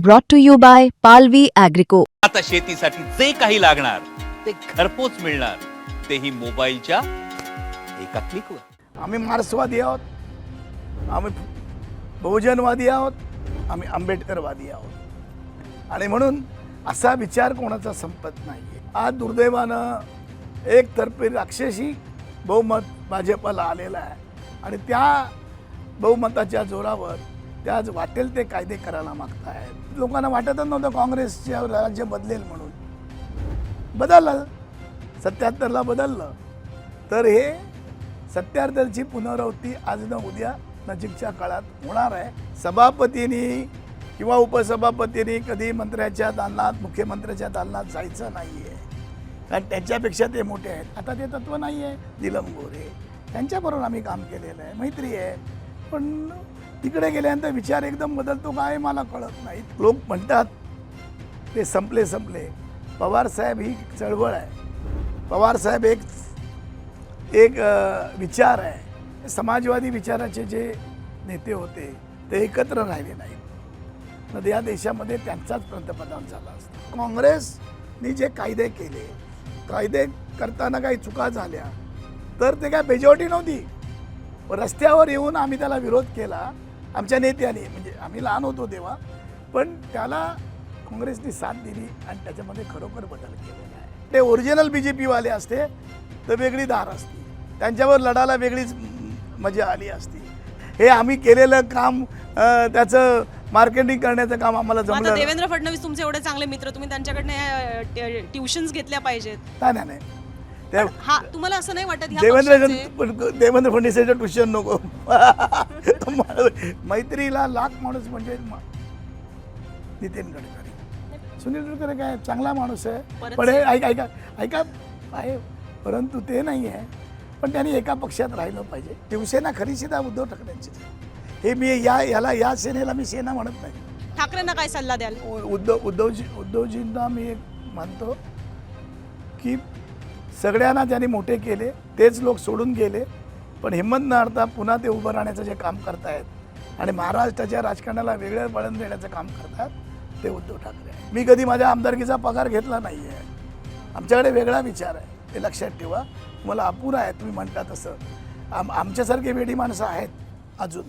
brought to you by Palvi Agrico. आता शेतीसाठी जे काही लागणार ते घरपोच मिळणार, तेही मोबाईलच्या एका क्लिकवर. आम्ही मार्क्सवादी आहोत, आम्ही बहुजनवादी आहोत, आम्ही आंबेडकरवादी आहोत आणि म्हणून असा विचार कोणाचा संपत नाही. आज दुर्दैवानं एकतर्फी राक्षसी बहुमत भाजपला आलेलं आहे आणि त्या बहुमताच्या जोरावर त्या आज वाटेल ते कायदे करायला मागतायत. लोकांना वाटतच नव्हतं काँग्रेसचे राज्य बदलेल म्हणून. बदललं, 77ला बदललं. तर हे 77ची पुनरावृत्ती आज न उद्या नजीकच्या काळात होणार आहे. सभापतींनी किंवा उपसभापतींनी कधी मंत्र्याच्या दालनात मुख्यमंत्र्याच्या दालनात जायचं नाही आहे, कारण त्यांच्यापेक्षा ते मोठे आहेत. आता ते तत्त्व नाही आहे. नीलम गोरे त्यांच्याबरोबर आम्ही काम केलेलं आहे, मैत्री आहे. पण तिकडे गेल्यानंतर विचार एकदम बदलतो काय मला कळत नाही. लोक म्हणतात ते संपले. पवारसाहेब ही चळवळ आहे. पवारसाहेब एक विचार आहे. समाजवादी विचाराचे जे नेते होते ते एकत्र राहिले नाहीत, तर या देशामध्ये त्यांचाच पंतप्रधान झाला असता. काँग्रेसनी जे कायदे केले, कायदे करताना काही चुका झाल्या तर ते काय मेजॉरिटी नव्हती. रस्त्यावर येऊन आम्ही त्याला विरोध केला आमच्या नेत्याने, म्हणजे आम्ही लहान होतो तेव्हा, पण त्याला काँग्रेसने साथ दिली आणि त्याच्यामध्ये खरोखर बदल केलेला आहे. ते ओरिजिनल BJP वाले असते तर वेगळी धार असती, त्यांच्यावर लढायला वेगळीच मजा आली असती. हे आम्ही केलेलं काम, त्याचं मार्केटिंग करण्याचं काम आम्हाला जमलं. देवेंद्र फडणवीस तुमचे एवढे चांगले मित्र, तुम्ही त्यांच्याकडनं ट्युशन्स घेतल्या पाहिजेत. नाही हा, तुम्हाला असं नाही वाटत देवेंद्र फडणवीसांचं ट्युशन नको. मैत्रीला लाख माणूस म्हणजे नितीन गडकरी. सुनील गडकरी काय चांगला माणूस आहे, पण हे ऐका आहे, परंतु ते नाही आहे. पण त्यांनी एका पक्षात राहिलं पाहिजे. शिवसेना खरी सीधा उद्धव ठाकरेंची. हे मी या सेनेला मी सेना म्हणत नाही. ठाकरेंना काय सल्ला द्याल? उद्धवजींना मी एक मानतो की सगळ्यांना ज्यांनी मोठे केले तेच लोक सोडून गेले, पण हिंमत न हारता पुन्हा ते उभं राहण्याचं जे काम करतायत आणि महाराष्ट्राच्या राजकारणाला वेगळं वळण देण्याचं काम करतात ते उद्धव ठाकरे आहे. मी कधी माझ्या आमदारकीचा पगार घेतला नाही आहे. आमच्याकडे वेगळा विचार आहे, हे लक्षात ठेवा. मला अपुरा आहे तुम्ही म्हणता तसं. आमच्यासारखे वेडी माणसं आहेत अजून.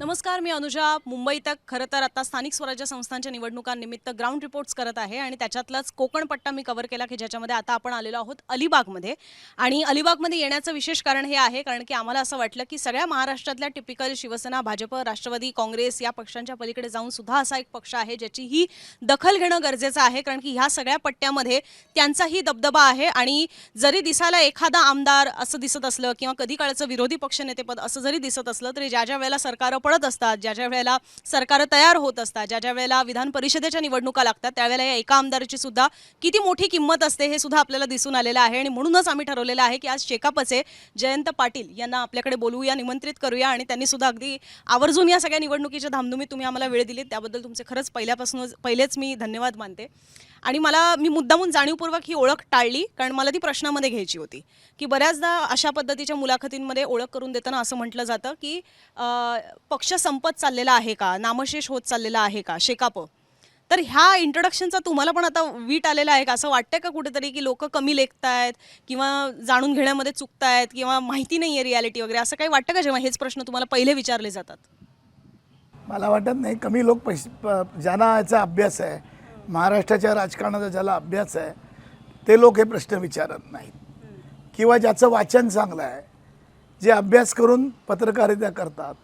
नमस्कार, मी अनुजा. मुंबई तक खरं तर आता स्थानिक स्वराज्य संस्थांच्या निवडणुकांनिमित्त ग्राउंड रिपोर्ट्स करत आहे आणि त्याच्यातलाच कोकण पट्टा मी कव्हर केला की ज्याच्यामध्ये आता आपण आलेलो आहोत अलिबागमध्ये. आणि अलिबागमध्ये येण्याचं विशेष कारण हे आहे कारण की आम्हाला असं वाटलं की सगळ्या महाराष्ट्रातल्या टिपिकल शिवसेना, भाजप, राष्ट्रवादी, काँग्रेस या पक्षांच्या पलीकडे जाऊन सुद्धा असा एक पक्ष आहे ज्याची ही दखल घेणं गरजेचं आहे, कारण की ह्या सगळ्या पट्ट्यामध्ये त्यांचाही दबदबा आहे. आणि जरी दिसायला एखादा आमदार असं दिसत असलं किंवा कधी काळचं विरोधी पक्षनेतेपद असं जरी दिसत असलं तरी ज्या वेळेला सरकार पडत असतात, ज्या वेळेला सरकार तयार होत असतात, ज्या वेळेला विधान परिषदेच्या निवडणुका लागतात, त्यावेळेला या एका आमदाराची सुद्धा किती मोठी किंमत असते हे सुद्धा आपल्याला दिसून आलेलं आहे. आणि म्हणूनच आम्ही ठरवलेलं आहे की आज शेकापचे जयंत पाटील यांना आपल्याकडे बोलवूया, निमंत्रित करूया आणि त्यांनी सुद्धा अगदी आवर्जून या सगळ्या निवडणुकीच्या धामधुमीत तुम्ही आम्हाला वेळ दिली त्याबद्दल तुमचे खरंच पहिलेच मी धन्यवाद मानते. आणि मी मुद्दामून जाणीवपूर्वक ही ओळख टाळली कारण मला ती प्रश्नामध्ये घ्यायची होती की बऱ्याचदा अशा पद्धतीच्या मुलाखतींमध्ये ओळख करून देताना असं म्हटलं जातं की पक्ष संपत चाललेला आहे का, नामशेष होत चाललेला आहे का शेकाप. तर ह्या इंट्रोडक्शनचा तुम्हाला पण आता वीट आलेला आहे का? असं वाटतंय का कुठेतरी की लोक कमी लेखतायत किंवा जाणून घेण्यामध्ये चुकतायत किंवा माहिती नाही आहे रियालिटी वगैरे, असं काही वाटतं का जेव्हा हेच प्रश्न तुम्हाला पहिले विचारले जातात? मला वाटत नाही. कमी लोक ज्यांना याचा अभ्यास आहे, महाराष्ट्राच्या राजकारणाचा ज्याला अभ्यास आहे ते लोक हे प्रश्न विचारत नाहीत, किंवा ज्याचं वाचन चांगलं आहे, जे अभ्यास करून पत्रकारिता करतात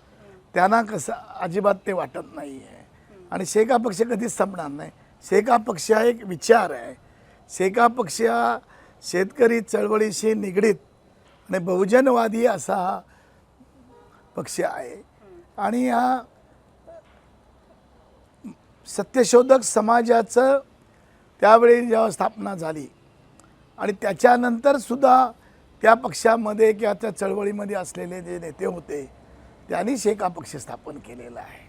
त्यांना कसं अजिबात ते वाटत नाही आहे. आणि शेका पक्ष कधीच संपणार नाही. शेका पक्ष हा एक विचार आहे. शेका पक्ष हा शेतकरी चळवळीशी निगडीत आणि बहुजनवादी असा हा पक्ष आहे. आणि हा सत्यशोधक समाजाचं त्यावेळी जेव्हा स्थापना झाली आणि त्याच्यानंतर सुद्धा त्या पक्षामध्ये किंवा त्या चळवळीमध्ये असलेले जे नेते होते त्यांनी शेका पक्ष स्थापन केलेला आहे.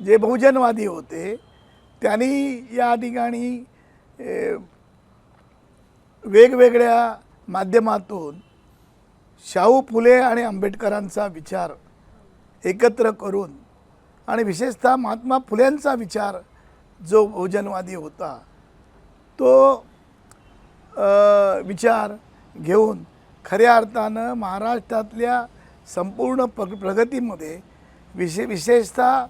जे बहुजनवादी होते त्यांनी या ठिकाणी वेगवेगळ्या माध्यमातून शाहू फुले आणि आंबेडकरांचा विचार एकत्र करून आणि विशेषतः महात्मा फुलेंचा विचार जो बहुजनवादी होता तो विचार घेऊन खऱ्या अर्थानं महाराष्ट्रातल्या संपूर्ण प्रगतीमध्ये विशेषतः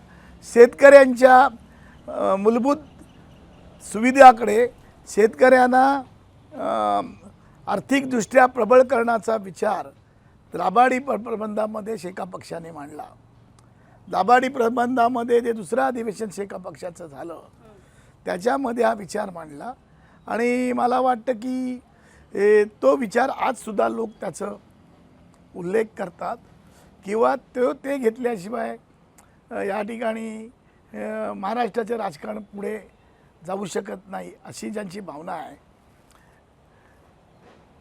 शेतकऱ्यांच्या मूलभूत सुविधाकडे शेतकऱ्यांना आर्थिकदृष्ट्या प्रबळ करण्याचा विचार दाभाडी प्रबंधामध्ये शेका पक्षाने मांडला. दाभाडी प्रबंधामध्ये जे दुसरं अधिवेशन शेका पक्षाचं झालं त्याच्यामध्ये हा विचार मांडला आणि मला वाटतं की तो विचार आजसुद्धा लोक त्याचं उल्लेख करतात किंवा ते घेतल्याशिवाय या ठिकाणी महाराष्ट्राचं राजकारण पुढे जाऊ शकत नाही अशी ज्यांची भावना आहे.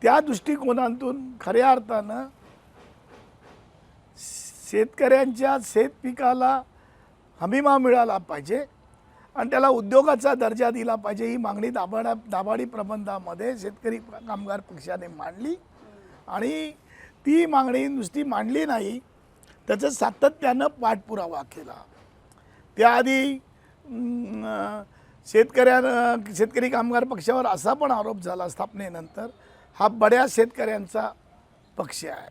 त्या दृष्टिकोनातून खऱ्या अर्थानं शेतकऱ्यांच्या शेतपिकाला हमीभाव मिळाला पाहिजे आणि त्याला उद्योगाचा दर्जा दिला पाहिजे ही मागणी दाभाडी प्रबंधामध्ये शेतकरी कामगार पक्षाने मांडली आणि ती मागणी नुसती मांडली नाही, त्याचं सातत्यानं पाठपुरावा केला. त्याआधी शेतकरी कामगार पक्षावर असा पण आरोप झाला स्थापनेनंतर हा बड्या शेतकऱ्यांचा पक्ष आहे,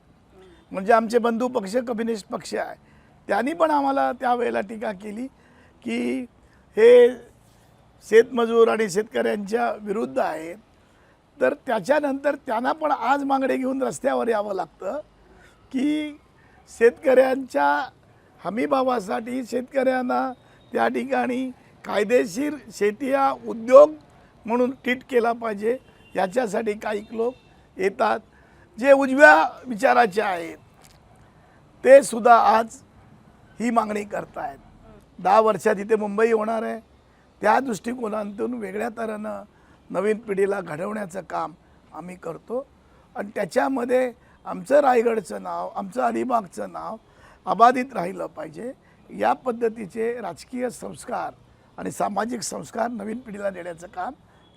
म्हणजे आमचे बंधू पक्ष कम्युनिस्ट पक्ष आहे. त्यांनी पण आम्हाला त्यावेळेला टीका केली की हे शेतमजूर आणि शेतकऱ्यांच्या विरुद्ध आहेत. तर त्याच्यानंतर त्यांना पण आज मागणी घेऊन रस्त्यावर यावं लागतं की शेतकऱ्यांच्या हमीभावासाठी शेतकऱ्यांना त्या ठिकाणी कायदेशीर शेती हा उद्योग म्हणून ट्रीट केला पाहिजे. याच्यासाठी काही लोक येतात जे उजव्या विचाराचे आहेत ते सुद्धा आज ही मागणी करत आहेत. 10 वर्षात इथे मुंबई होणार आहे, त्या दृष्टिकोनातून वेगळ्या तऱ्हेनं नवीन पिढीला घडवण्याचं काम आम्ही करतो आणि त्याच्यामध्ये आमचं रायगडचं नाव, आमचं अलिबागचं नाव अबाधित राहिलं पाहिजे. या पद्धतीचे राजकीय संस्कार आणि सामाजिक संस्कार नवीन पिढीला देण्याचं काम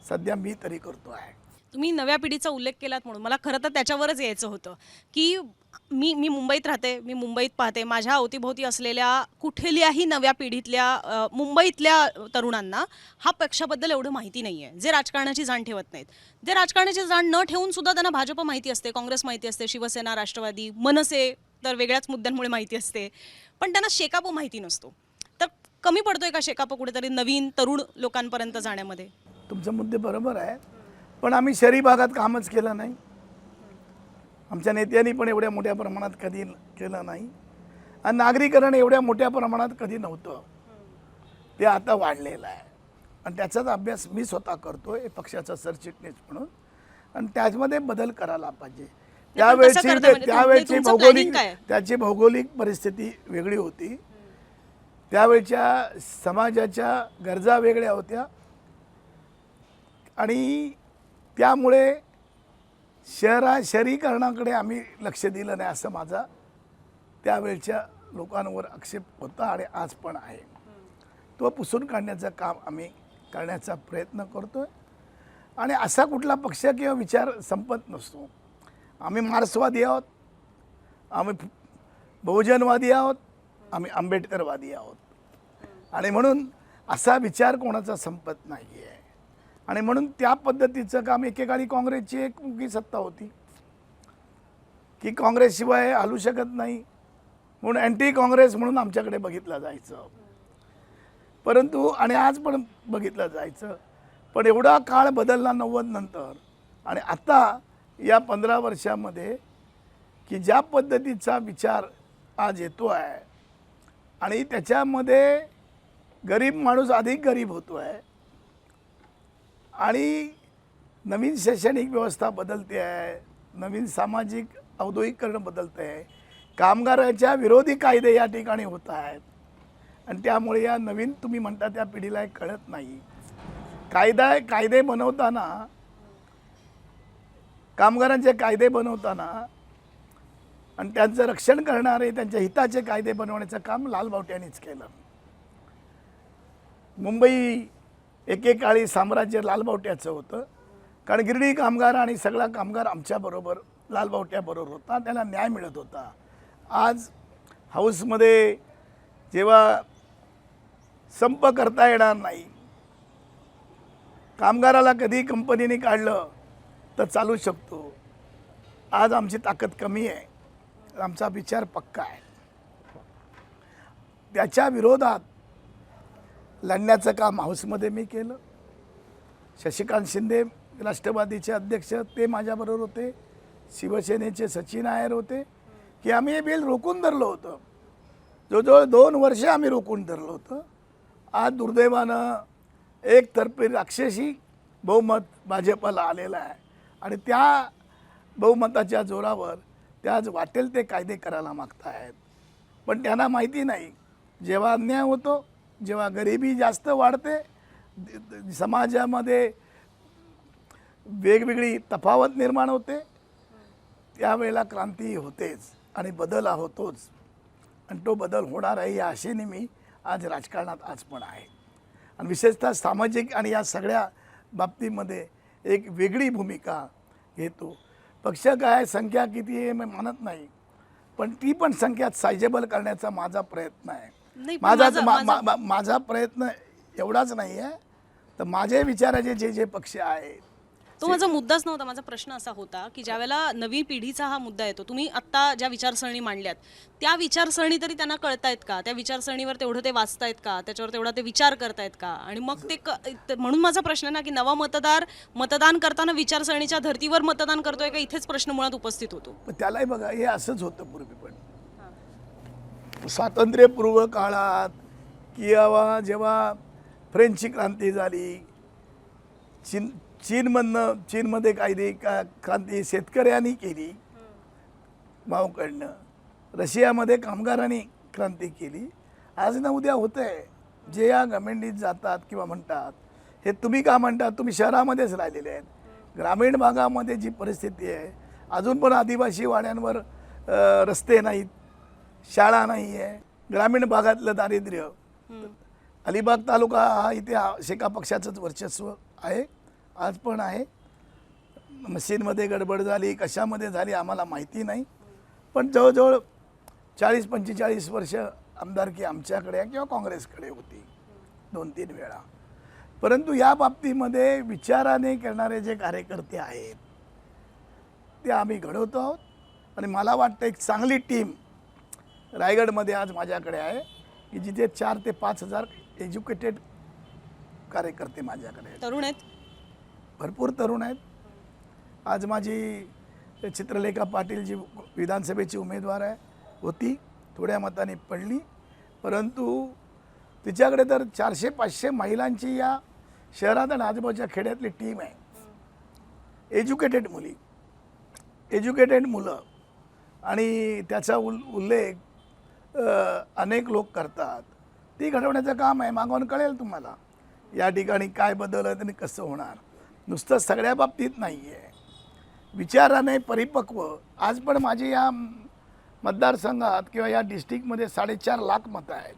सध्या मी तरी करतो आहे. तुम्ही नव्या पिढीचा उल्लेख केलात म्हणून मला खरं तर त्याच्यावरच यायचं होतं की मी मुंबईत राहते, मी मुंबईत पाहते, माझ्या अवतीभोवती असलेल्या कुठल्याही नव्या पिढीतल्या मुंबईतल्या तरुणांना हा पक्षाबद्दल एवढं माहिती नाही आहे, जे राजकारणाची जाण ठेवत नाहीत. जे राजकारणाची जाण न ठेवून सुद्धा त्यांना भाजप माहिती असते, काँग्रेस माहिती असते, शिवसेना, राष्ट्रवादी, मनसे तर वेगळ्याच मुद्द्यांमुळे माहिती असते, पण त्यांना शेकाप माहिती नसतो. तर कमी पडतोय का शेकाप कुठेतरी नवीन तरुण लोकांपर्यंत जाण्यामध्ये? तुमचे मुद्दे बरोबर आहे, पण आम्ही शहरी भागात कामच केलं नाही. आमच्या नेत्यांनी पण एवढ्या मोठ्या प्रमाणात कधी केलं नाही आणि नागरीकरण एवढ्या मोठ्या प्रमाणात कधी नव्हतं. ते आता वाढलेलं आहे आणि त्याचाच अभ्यास मी स्वतः करतो आहे पक्षाचा सरचिटणीस म्हणून आणि त्याच्यामध्ये बदल करायला पाहिजे. त्याची भौगोलिक परिस्थिती वेगळी होती, त्यावेळच्या समाजाच्या गरजा वेगळ्या होत्या आणि त्यामुळे शहरीकरणाकडे आम्ही लक्ष दिलं नाही असं माझा त्यावेळच्या लोकांवर आक्षेप होता आणि आज पण आहे. तो पुसून काढण्याचं काम आम्ही करण्याचा प्रयत्न करतोय आणि असा कुठला पक्ष किंवा विचार संपत नसतो. आम्ही मार्क्सवादी आहोत, आम्ही बहुजनवादी आहोत, आम्ही आंबेडकरवादी आहोत आणि म्हणून असा विचार कोणाचा संपत नाही आहे आणि म्हणून त्या पद्धतीचं काम. एकेकाळी काँग्रेसची एक मुखी सत्ता होती की काँग्रेसशिवाय हलू शकत नाही म्हणून अँटी काँग्रेस म्हणून आमच्याकडे बघितलं जायचं, परंतु आणि आज पण बघितलं जायचं. पण एवढा काळ बदलला 90 नंतर आणि आता या 15 वर्षामध्ये की ज्या पद्धतीचा विचार आज येतो आहे आणि त्याच्यामध्ये गरीब माणूस अधिक गरीब होतो आहे आणि नवीन शैक्षणिक व्यवस्था बदलते आहे, नवीन सामाजिक औद्योगिकरण बदलते आहे, कामगारांच्या विरोधी कायदे या ठिकाणी होत आहेत आणि त्यामुळे या नवीन तुम्ही म्हणता त्या पिढीला कळत नाही. कायदे बनवताना, कामगारांचे कायदे बनवताना आणि त्यांचं रक्षण करणारे त्यांच्या हिताचे कायदे बनवण्याचं काम लालबावट्यांनीच केलं. मुंबई एकेकाळी साम्राज्य लालबावट्याचं होतं कारण गिरणी कामगार आणि सगळा कामगार आमच्याबरोबर लालबावट्याबरोबर होता, त्याला न्याय मिळत होता. आज हाऊसमध्ये जेव्हा संप करता येणार नाही कामगाराला कधी कंपनीने काढलं तर चालू शकतो. आज आमची ताकद कमी आहे, आमचा विचार पक्का आहे. त्याच्या विरोधात लढण्याचं काम हाऊसमध्ये मी केलं. शशिकांत शिंदे राष्ट्रवादीचे अध्यक्ष ते माझ्याबरोबर होते, शिवसेनेचे सचिन नायर होते, की आम्ही हे बिल रोखून धरलं होतं. जवळजवळ 2 वर्षे आम्ही रोखून धरलं होतं. आज दुर्दैवानं एकतर्फी राक्षसी बहुमत भाजपला आलेलं आहे आणि त्या बहुमताच्या जोरावर ते आज वाटेल ते कायदे करायला मागत आहेत. पण त्यांना माहिती नाही, जेव्हा अन्याय होतो, जेव्हा गरिबी जास्त वाढते, समाजामध्ये वेगवेगळी तफावत निर्माण होते, त्यावेळेला क्रांती होतेच आणि बदल हा होतोच आणि तो बदल होणार आहे या आशेने मी आज राजकारणात आज पण आहे. आणि विशेषतः सामाजिक आणि या सगळ्या बाबतीमध्ये एक वेगळी भूमिका घेतो. पक्ष काय संख्या किती आहे मी मानत नाही, पण ती पण संख्या सायजेबल करण्याचा माझा प्रयत्न आहे. नाही, पण माझा प्रयत्न एवढाच नाही आहे, तर माझे विचाराचे जे पक्ष आहेत तो माझा मुद्दाच नव्हता. माझा प्रश्न असा होता की ज्यावेळेला नवी पिढीचा हा मुद्दा येतो, तुम्ही आत्ता ज्या विचारसरणी मांडल्यात त्या विचारसरणी तरी त्यांना कळतायत का? त्या विचारसरणीवर तेवढं ते वाचतायत का? त्याच्यावर तेवढा ते विचार करतायत का? आणि मग ते म्हणून माझा प्रश्न ना की नवा मतदार मतदान करताना विचारसरणीच्या धर्तीवर मतदान करतोय का, इथेच प्रश्न मुळात उपस्थित होतो. पण त्यालाही बघा, हे असंच होतं पूर्वी पण स्वातंत्र्यपूर्व काळात किंवा जेव्हा फ्रेंचची क्रांती झाली, चीनमध्ये कायदे क्रांती शेतकऱ्यांनी केली मावकडनं, रशियामध्ये कामगारांनी क्रांती केली. आज ना उद्या होतं आहे. जे या गमेंडीत जातात किंवा म्हणतात, हे तुम्ही का म्हणतात, तुम्ही शहरामध्येच राहिलेले आहेत. ग्रामीण भागामध्ये जी परिस्थिती आहे, अजून पण आदिवासी वाड्यांवर रस्ते नाहीत, शाळा नाही आहे. ग्रामीण भागातलं दारिद्र्य, अलिबाग तालुका हा इथे शेका पक्षाचंच वर्चस्व आहे, आज पण आहे. मशीनमध्ये गडबड झाली, कशामध्ये झाली आम्हाला माहिती नाही, पण जवळजवळ 40-45 वर्ष आमदारकी आमच्याकडे किंवा काँग्रेसकडे होती 2-3 वेळा. परंतु या बाबतीमध्ये विचाराने करणारे जे कार्यकर्ते आहेत ते आम्ही घडवतो आहोत. आणि मला वाटतं एक चांगली टीम रायगडमध्ये आज माझ्याकडे आहे की जिथे 4 ते 5 हजार एज्युकेटेड कार्यकर्ते माझ्याकडे आहेत. तरुण आहेत, भरपूर तरुण आहेत. आज माझी चित्रलेखा पाटील जी विधानसभेची उमेदवार आहे होती, थोड्या मताने पडली, परंतु तिच्याकडे तर 400-500 महिलांची या शहरात आणि आजूबाजूच्या खेड्यातली टीम आहे. एज्युकेटेड मुली, एज्युकेटेड मुलं, आणि त्याचा उल्लेख अनेक लोक करतात. ती घडवण्याचं काम आहे. मागून कळेल तुम्हाला या ठिकाणी काय बदल आहे आणि कसं होणार. नुसतं सगळ्या बाबतीत नाही आहे, विचाराने परिपक्व. आज पण माझी या मतदारसंघात किंवा या डिस्ट्रिक्टमध्ये 4.5 लाख मतं आहेत.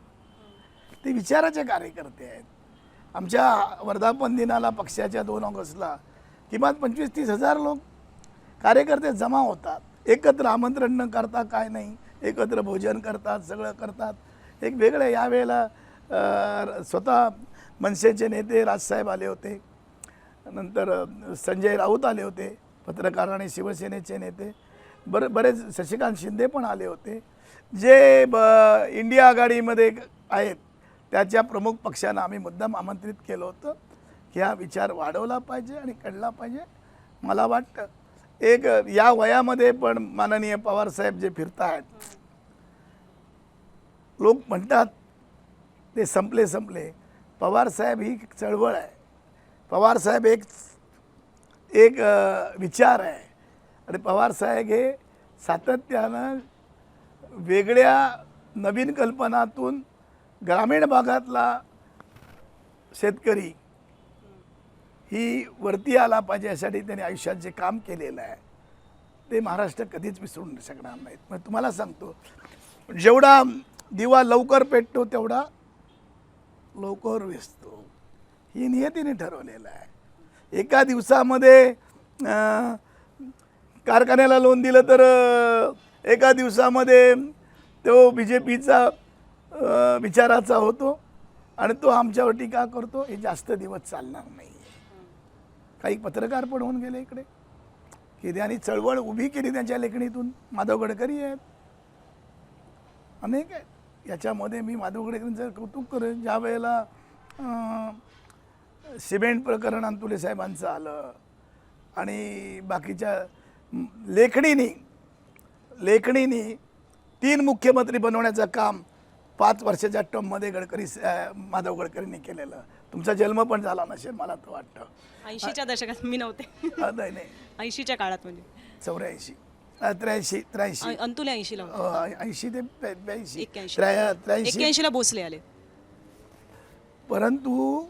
ते विचाराचे कार्यकर्ते आहेत. आमच्या वर्धापन दिनाला पक्षाच्या 2 ऑगस्टला किमान 25-30 हजार लोक कार्यकर्ते जमा होतात. एकत्र आमंत्रण न करता काय नाही, एकत्र भोजन करतात, सगळं करतात. एक वेगळं यावेळेला स्वतः मनसेचे नेते राजसाहेब आले होते, नंतर संजय राऊत आले होते, पत्रकार आणि शिवसेनेचे नेते, बरेच शशिकांत शिंदे पण आले होते. जे इंडिया आघाडीमध्ये आहेत त्याच्या प्रमुख पक्षांना आम्ही मुद्दाम आमंत्रित केलं होतं की हा विचार वाढवला पाहिजे आणि कळला पाहिजे. मला वाटतं एक या वयामध्ये पण माननीय पवारसाहेब जे फिरत आहेत, लोक म्हणतात ते संपले. पवारसाहेब ही चळवळ आहे, पवारसाहेब एक विचार आहे आणि पवारसाहेब हे सातत्यानं वेगळ्या नवीन कल्पनातून ग्रामीण भागातला शेतकरी ही वरती आला पाहिजे यासाठी त्यांनी आयुष्यात जे काम केलेलं आहे ते महाराष्ट्र कधीच विसरून शकणार नाहीत. मग तुम्हाला सांगतो, जेवढा दिवा लवकर पेटतो तेवढा लवकर विझतो, ही नियतीने ठरवलेलं आहे. एका दिवसामध्ये कारखान्याला लोन दिलं तर एका दिवसामध्ये तो BJPचा विचाराचा होतो आणि तो आमच्यावर टीका करतो. हे जास्त दिवस चालणार नाही. काही पत्रकार पण होऊन गेले इकडे की त्यांनी चळवळ उभी केली त्यांच्या लेखणीतून. माधव गडकरी आहेत, अनेक आहेत. याच्यामध्ये मी माधव गडकरींचं कौतुक करेन. ज्या वेळेला सिमेंट प्रकरण अंतुले साहेबांचं आलं आणि बाकीच्या लेखणीनी 3 मुख्यमंत्री बनवण्याचं काम 5 वर्षाच्या टर्ममध्ये माधव गडकरींनी केलेलं. तुमचा जन्म पण झाला नसेल मला तर वाटतं. 80च्या दशकात मी नव्हते. नाही 80च्या काळात म्हणजे 84 83 अंतुले 80ला 80 ते 82 81 81ला भोसले आले. परंतु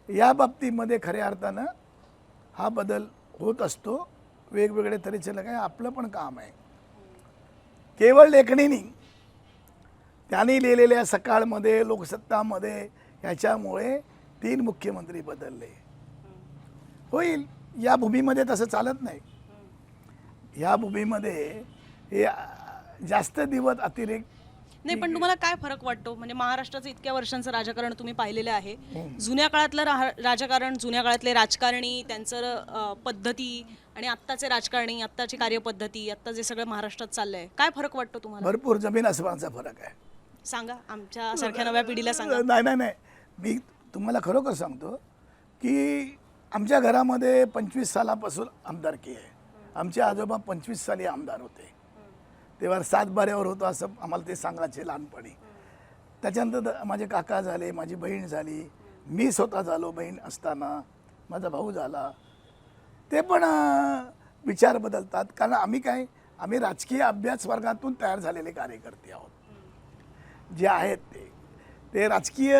या बाबतीमध्ये खऱ्या अर्थानं हा बदल होत असतो. वेगवेगळे तऱ्हेचे काय आपलं पण काम आहे. केवळ लेखणीनी त्यांनी लिहिलेल्या सकाळमध्ये लोकसत्तामध्ये ह्याच्यामुळे 3 मुख्यमंत्री बदलले. होईल, या भूमीमध्ये तसं चालत नाही. या भूमीमध्ये हे जास्त दिवस अतिरेक नाही. पण तुम्हाला काय फरक वाटतो म्हणजे महाराष्ट्राचं इतक्या वर्षांचं राजकारण तुम्ही पाहिलेलं आहे. जुन्या काळातलं राजकारण, जुन्या काळातले राजकारणी, त्यांचं पद्धती आणि आत्ताचे राजकारणी, आत्ताची कार्यपद्धती, आत्ता जे सगळं महाराष्ट्रात चाललंय, काय फरक वाटतो तुम्हाला? भरपूर जमीन आसमानाचा फरक आहे. सांगा, आमच्या सारख्या नव्या पिढीला सांगा. नाही मी तुम्हाला खरोखर सांगतो की आमच्या घरामध्ये 25 सालापासून आमदारकी आहे. आमचे आजोबा 25 साली आमदार होते. तेव्हा 7 बाऱ्यावर होतो असं आम्हाला ते सांगायचे लहानपणी. त्याच्यानंतर माझे काका झाले, माझी बहीण झाली, मी स्वतः झालो बहीण असताना, माझा भाऊ झाला. ते पण विचार बदलतात. कारण आम्ही राजकीय अभ्यास वर्गातून तयार झालेले कार्यकर्ते आहोत. जे आहेत ते राजकीय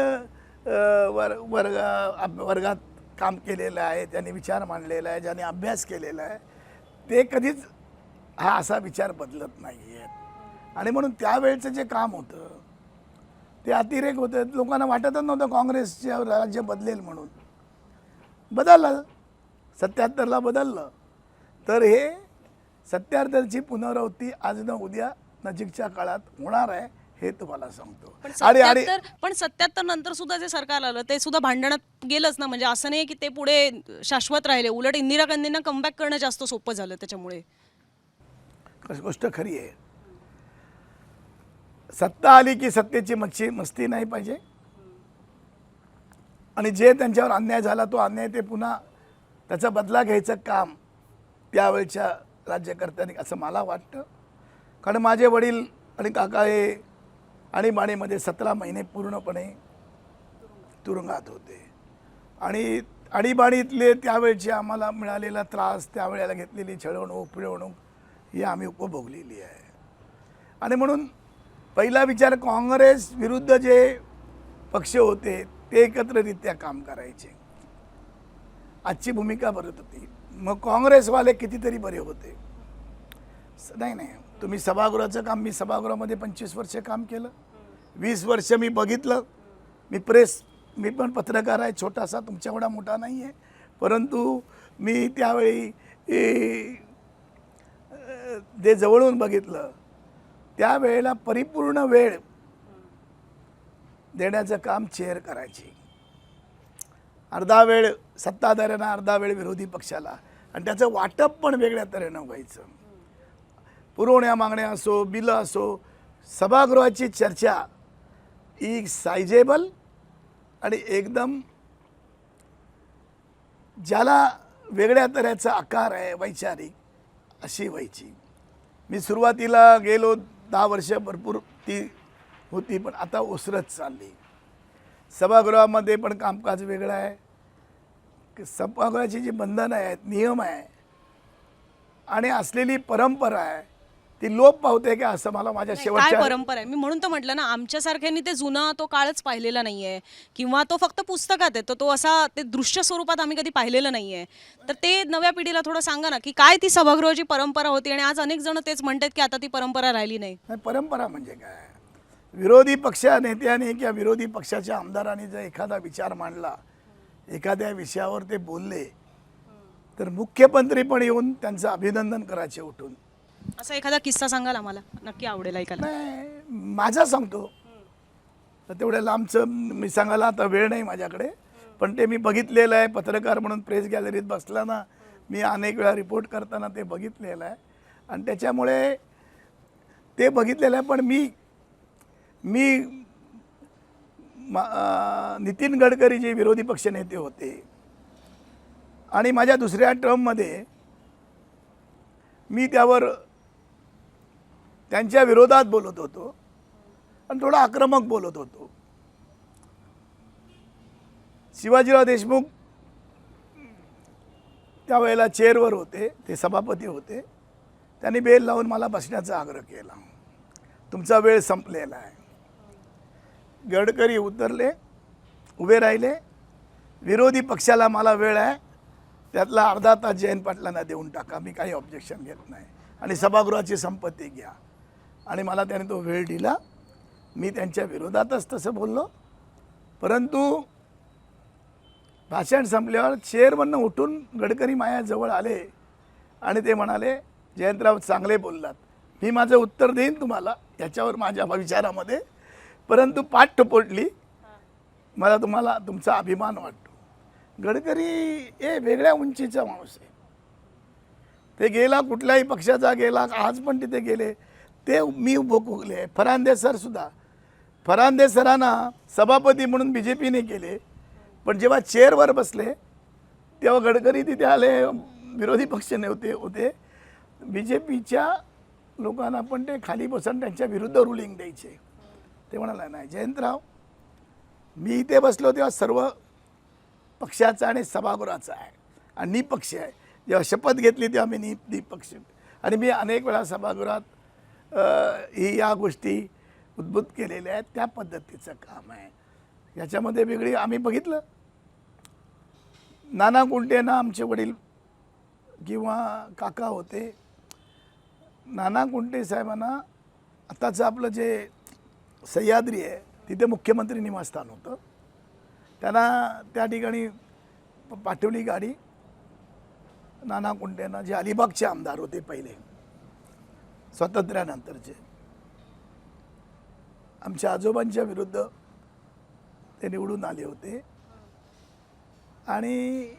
वर्गात काम केलेलं आहे, त्यांनी विचार मांडलेला आहे, ज्यांनी अभ्यास केलेला आहे, ते कधीच हा असा विचार बदलत नाही आहेत. आणि म्हणून त्यावेळचं जे काम होतं ते अतिरेक होतं. लोकांना वाटतच नव्हतं काँग्रेसचे राज्य बदलेल म्हणून. बदललं, 77ला बदललं. तर हे 77ची पुनरावृत्ती आज न उद्या नजीकच्या काळात होणार आहे हे तुम्हाला सांगतो. पण 77 नंतर सुद्धा जे सरकार आलं ते सुद्धा भांडणात गेलंच ना. म्हणजे असं नाही की ते पुढे शाश्वत राहिले. उलट इंदिरा गांधींना कमबॅक करणं जास्त सोपं झालं त्याच्यामुळे. गोष्ट खरी आहे. सत्ता आली की सत्तेची मस्ती नाही पाहिजे. आणि जे त्यांच्यावर अन्याय झाला तो अन्याय ते पुन्हा त्याचा बदला घ्यायचं काम त्यावेळच्या राज्यकर्त्यांनी असं मला वाटतं. कारण माझे वडील आणि काका हे आणीबाणीमध्ये 17 महिने पूर्णपणे तुरुंगात होते. आणि आणीबाणीतले त्यावेळचे आम्हाला मिळालेला त्रास, त्यावेळेला घेतलेली छळवणूक पिळवणूक ही आम्ही उपभोगलेली आहे. आणि म्हणून पहिला विचार काँग्रेस विरुद्ध जे पक्ष होते ते एकत्ररित्या काम करायचे. आजची भूमिका बरत होती. मग काँग्रेसवाले कितीतरी बरे होते. नाही तुम्ही सभागृहाचं काम, मी सभागृहामध्ये 25 वर्ष काम केलं. 20 वर्ष मी बघितलं. मी पण पत्रकार आहे, छोटासा, तुमच्या एवढा मोठा नाही आहे. परंतु मी त्यावेळी जे जवळून बघितलं त्यावेळेला परिपूर्ण वेळ देण्याचं काम चेअर करायची. अर्धा वेळ सत्ताधाऱ्यांना, अर्धा वेळ विरोधी पक्षाला. आणि त्याचं वाटप पण वेगळ्या तऱ्हेनं व्हायचं. पुरवण्या मागण्या असो, बिलं असो, सभागृहाची चर्चा ही सायजेबल आणि एकदम ज्याला वेगळ्या तऱ्हेचा आकार आहे वैचारिक अशी व्हायची. मी सुरुवातीला गेलो 10 वर्ष भरपूर ती होती, पण आता ओसरत चालली. सभागृहामध्ये पण कामकाज वेगळं आहे. सभागृहाची जी बंधनं आहेत, नियम आहे आणि असलेली परंपरा आहे ती लोप पावते का असं मला माझ्या शेवटच्या काय परंपरा आहे. मी म्हणून तर म्हटलं ना, आमच्यासारख्यांनी ते जुना तो काळच पाहिलेला नाहीये किंवा तो फक्त पुस्तकात आहे. तो असा ते दृश्य स्वरूपात आम्ही कधी पाहिलेलं नाहीये. तर ते नव्या पिढीला थोडं सांगा ना की काय ती सभागृहाची परंपरा होती. आणि आज अनेक जण तेच म्हणतात की आता ती परंपरा राहिली नाही. परंपरा म्हणजे काय? विरोधी पक्ष नेत्याने किंवा विरोधी पक्षाच्या आमदारांनी जर एखादा विचार मांडला, एखाद्या विषयावर ते बोलले, तर मुख्यमंत्री पण येऊन त्यांचं अभिनंदन करायचे उठून. असा एखादा किस्सा सांगाल आम्हाला, नक्की आवडेल ऐकायला. नाही माझा सांगतो, तर तेवढ्या लांबचं मी सांगायला आता वेळ नाही माझ्याकडे. पण ते मी बघितलेलं आहे. पत्रकार म्हणून प्रेस गॅलरीत बसताना मी अनेक वेळा रिपोर्ट करताना ते बघितलेलं आहे आणि त्याच्यामुळे ते बघितलेलं आहे. पण मी नितीन गडकरी जे विरोधी पक्षनेते होते आणि माझ्या दुसऱ्या टर्ममध्ये मी त्यावर त्यांच्या विरोधात बोलत होतो आणि थोडा आक्रमक बोलत होतो. शिवाजीराव देशमुख त्यावेळेला चेअरवर होते, ते सभापती होते. त्यांनी बेल लावून मला बसण्याचा आग्रह केला. तुमचा वेळ संपलेला आहे. गडकरी उभे राहिले. विरोधी पक्षाला मला वेळ आहे, त्यातला अर्धा तास जयंत पाटलांना देऊन टाका, मी काही ऑब्जेक्शन घेत नाही आणि सभागृहाची संपत्ती घ्या. आणि मला त्याने तो वेळ दिला. मी त्यांच्या विरोधातच तसं बोललो. परंतु भाषण संपल्यावर चेअरमननं उठून गडकरी माझ्याजवळ आले आणि ते म्हणाले, जयंतराव चांगले बोललात, मी माझं उत्तर देईन तुम्हाला याच्यावर माझ्या विचारामध्ये, परंतु पाठ टपोटली, मला तुमचा अभिमान वाटतो. गडकरी हे वेगळ्या उंचीचा माणूस आहे. ते गेला, कुठल्याही पक्षाचा गेला, आज पण तिथे गेले, ते मी भोगले. फरांदे सरांना सभापती म्हणून BJPने केले, पण जेव्हा चेअरवर बसले तेव्हा गडकरी तिथे आले, विरोधी पक्ष होते. BJPच्या लोकांना पण ते खाली बसून त्यांच्या विरुद्ध रुलिंग द्यायचे. ते म्हणाले, नाही जयंतराव, मी इथे बसलो तेव्हा सर्व पक्षाचा आणि सभागृहाचा आहे आणि निपक्ष आहे. जेव्हा शपथ घेतली तेव्हा मी निपक्ष, आणि मी अनेक वेळा सभागृहात या गोष्टी उद्भूत केलेल्या आहेत. त्या पद्धतीचं काम आहे. याच्यामध्ये वेगळी आम्ही बघितलं. नाना कुंटेंना आमचे वडील किंवा काका होते. नाना कुंटे साहेबांना आताचं आपलं जे सह्याद्री आहे तिथे मुख्यमंत्री निवासस्थान होतं. त्यांना त्या ठिकाणी पाठवली गाडी. नाना कुंटेंना, जे अलिबागचे आमदार होते पहिले स्वातंत्र्यानंतरचे, आमच्या आजोबांच्या विरुद्ध ते निवडून आले होते. आणि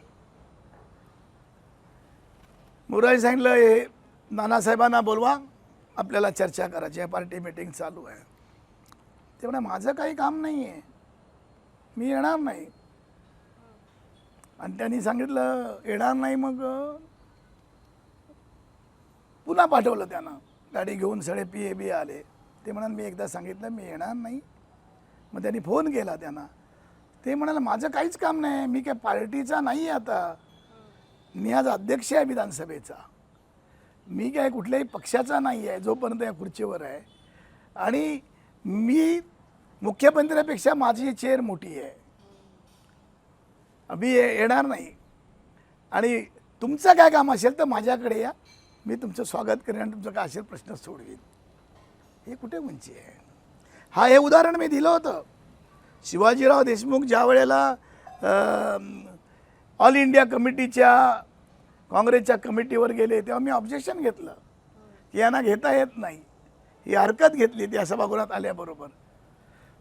मुरारी सांगितलं, हे नानासाहेबांना बोलवा, आपल्याला चर्चा करायची आहे, पार्टी मीटिंग चालू आहे. ते म्हणा, माझं काही काम नाही आहे, मी येणार नाही. आणि त्यांनी सांगितलं येणार नाही. मग पुन्हा पाठवलं त्यांना गाडी घेऊन. सगळे PAB आले. ते म्हणाले, मी एकदा सांगितलं मी येणार नाही. मग त्यांनी फोन केला त्यांना. ते म्हणाले, माझं काहीच काम नाही, मी काय पार्टीचा नाही आहे, आता मी आज अध्यक्ष आहे विधानसभेचा, मी काय कुठल्याही पक्षाचा नाही आहे जोपर्यंत या खुर्चीवर आहे. आणि मी मुख्यमंत्र्यापेक्षा माझी चेअर मोठी आहे, मी येणार नाही. आणि तुमचं काय काम असेल तर माझ्याकडे या, मी तुमचं स्वागत करेन आणि तुमचं काय असेल प्रश्न सोडवीन. हे कुठे उंची आहे? हे उदाहरण मी दिलं होतं. शिवाजीराव देशमुख ज्या वेळेला ऑल इंडिया कमिटीच्या काँग्रेसच्या कमिटीवर गेले तेव्हा मी ऑब्जेक्शन घेतलं की यांना घेता येत नाही. ही हरकत घेतली त्या सभागृहात आल्याबरोबर.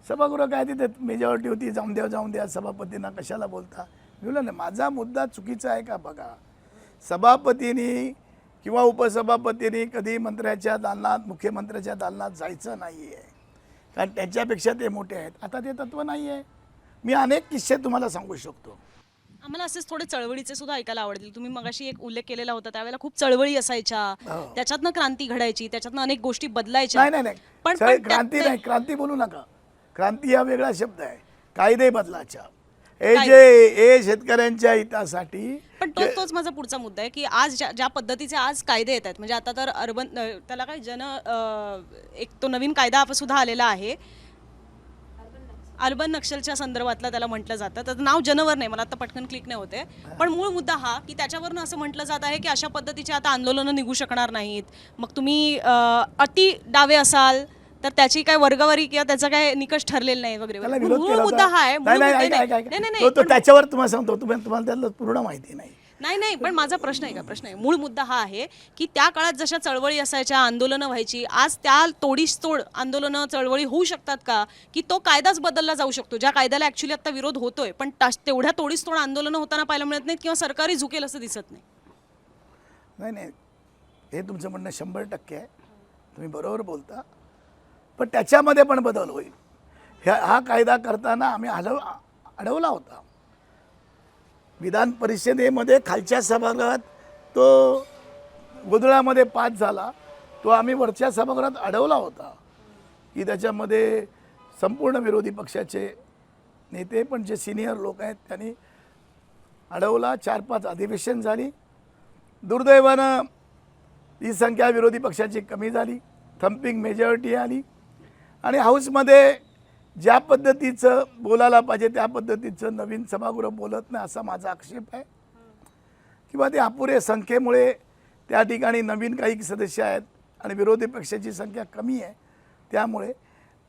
सभागृह काय तिथे मेजॉरिटी होती, जाऊन द्या सभापतींना कशाला बोलता. मी बोललो, नाही, माझा मुद्दा चुकीचा आहे का बघा. सभापतींनी किंवा उपसभापतींनी कधी मंत्र्याच्या दालनात, मुख्यमंत्र्याच्या दालनात जायचं नाही आहे, कारण त्यांच्यापेक्षा ते मोठे आहेत. आता ते तत्त्व नाही आहे. मी अनेक किस्से तुम्हाला सांगू शकतो. आम्हाला असेच थोडे चळवळीचे सुद्धा ऐकायला आवडतील. तुम्ही मगाशी एक उल्लेख केलेला होता, त्यावेळेला खूप चळवळी असायच्या, त्याच्यातनं क्रांती घडायची, त्याच्यातनं अनेक गोष्टी बदलायच्या. नाही, क्रांती नाही, क्रांती बोलू नका. क्रांती हा वेगळा शब्द आहे. कायदे बदलाच्या, हे शेतकऱ्यांच्या हितासाठी. पण तोच माझा पुढचा मुद्दा आहे की आज ज्या पद्धतीचे आज कायदे येत आहेत, म्हणजे आता तर अर्बन, त्याला काय एक तो नवीन कायदा सुद्धा आलेला आहे, अर्बन नक्षलच्या संदर्भातला त्याला म्हटलं जातं. त्याचं नाव जनवर नाही, मला आता पटकन क्लिक नाही होते. पण मूळ मुद्दा हा की त्याच्यावरनं असं म्हटलं जात आहे की अशा पद्धतीचे आता आंदोलनं निघू शकणार नाहीत. मग तुम्ही अति डावे असाल तर त्याची काय वर्गवारी किंवा त्याचा काय निकष ठरलेला नाही वगैरे. मूळ मुद्दा हा आहे. त्याच्यावर तुम्हाला सांगतो, तुम्हाला त्यातलं पूर्ण माहिती नाही. नाही नाही, पण माझा प्रश्न आहे मूळ मुद्दा हा आहे की त्या काळात जशा चळवळी असायच्या, आंदोलनं व्हायची, आज त्या तोडीसतोड आंदोलनं चळवळी होऊ शकतात का? की तो कायदाच बदलला जाऊ शकतो, ज्या कायद्याला ऍक्च्युली आता विरोध होतोय, पण तेवढ्या तोडीसतोड आंदोलनं होताना पाहायला मिळत नाहीत किंवा सरकारी झुकेल असं दिसत नाही. नाही नाही, हे तुमचं म्हणणं 100% आहे, तुम्ही बरोबर बोलता, पण त्याच्यामध्ये पण बदल होईल. हा कायदा करताना आम्ही अडवला होता. विधान परिषदेमध्ये खालच्या सभागृहात तो गोंधळामध्ये पास झाला, तो आम्ही वरच्या सभागृहात अडवला होता की त्याच्यामध्ये संपूर्ण विरोधी पक्षाचे नेते पण जे सिनियर लोक आहेत त्यांनी अडवला. 4-5 अधिवेशन झाली. दुर्दैवानं ही संख्या विरोधी पक्षाची कमी झाली, थम्पिंग मेजॉरिटी आली आणि हाऊसमध्ये ज्या पद्धतीचं बोलायला पाहिजे त्या पद्धतीचं नवीन सभागृह बोलत नाही असा माझा आक्षेप आहे. किंवा ते अपुरे संख्येमुळे त्या ठिकाणी नवीन काही सदस्य आहेत आणि विरोधी पक्षाची संख्या कमी आहे, त्यामुळे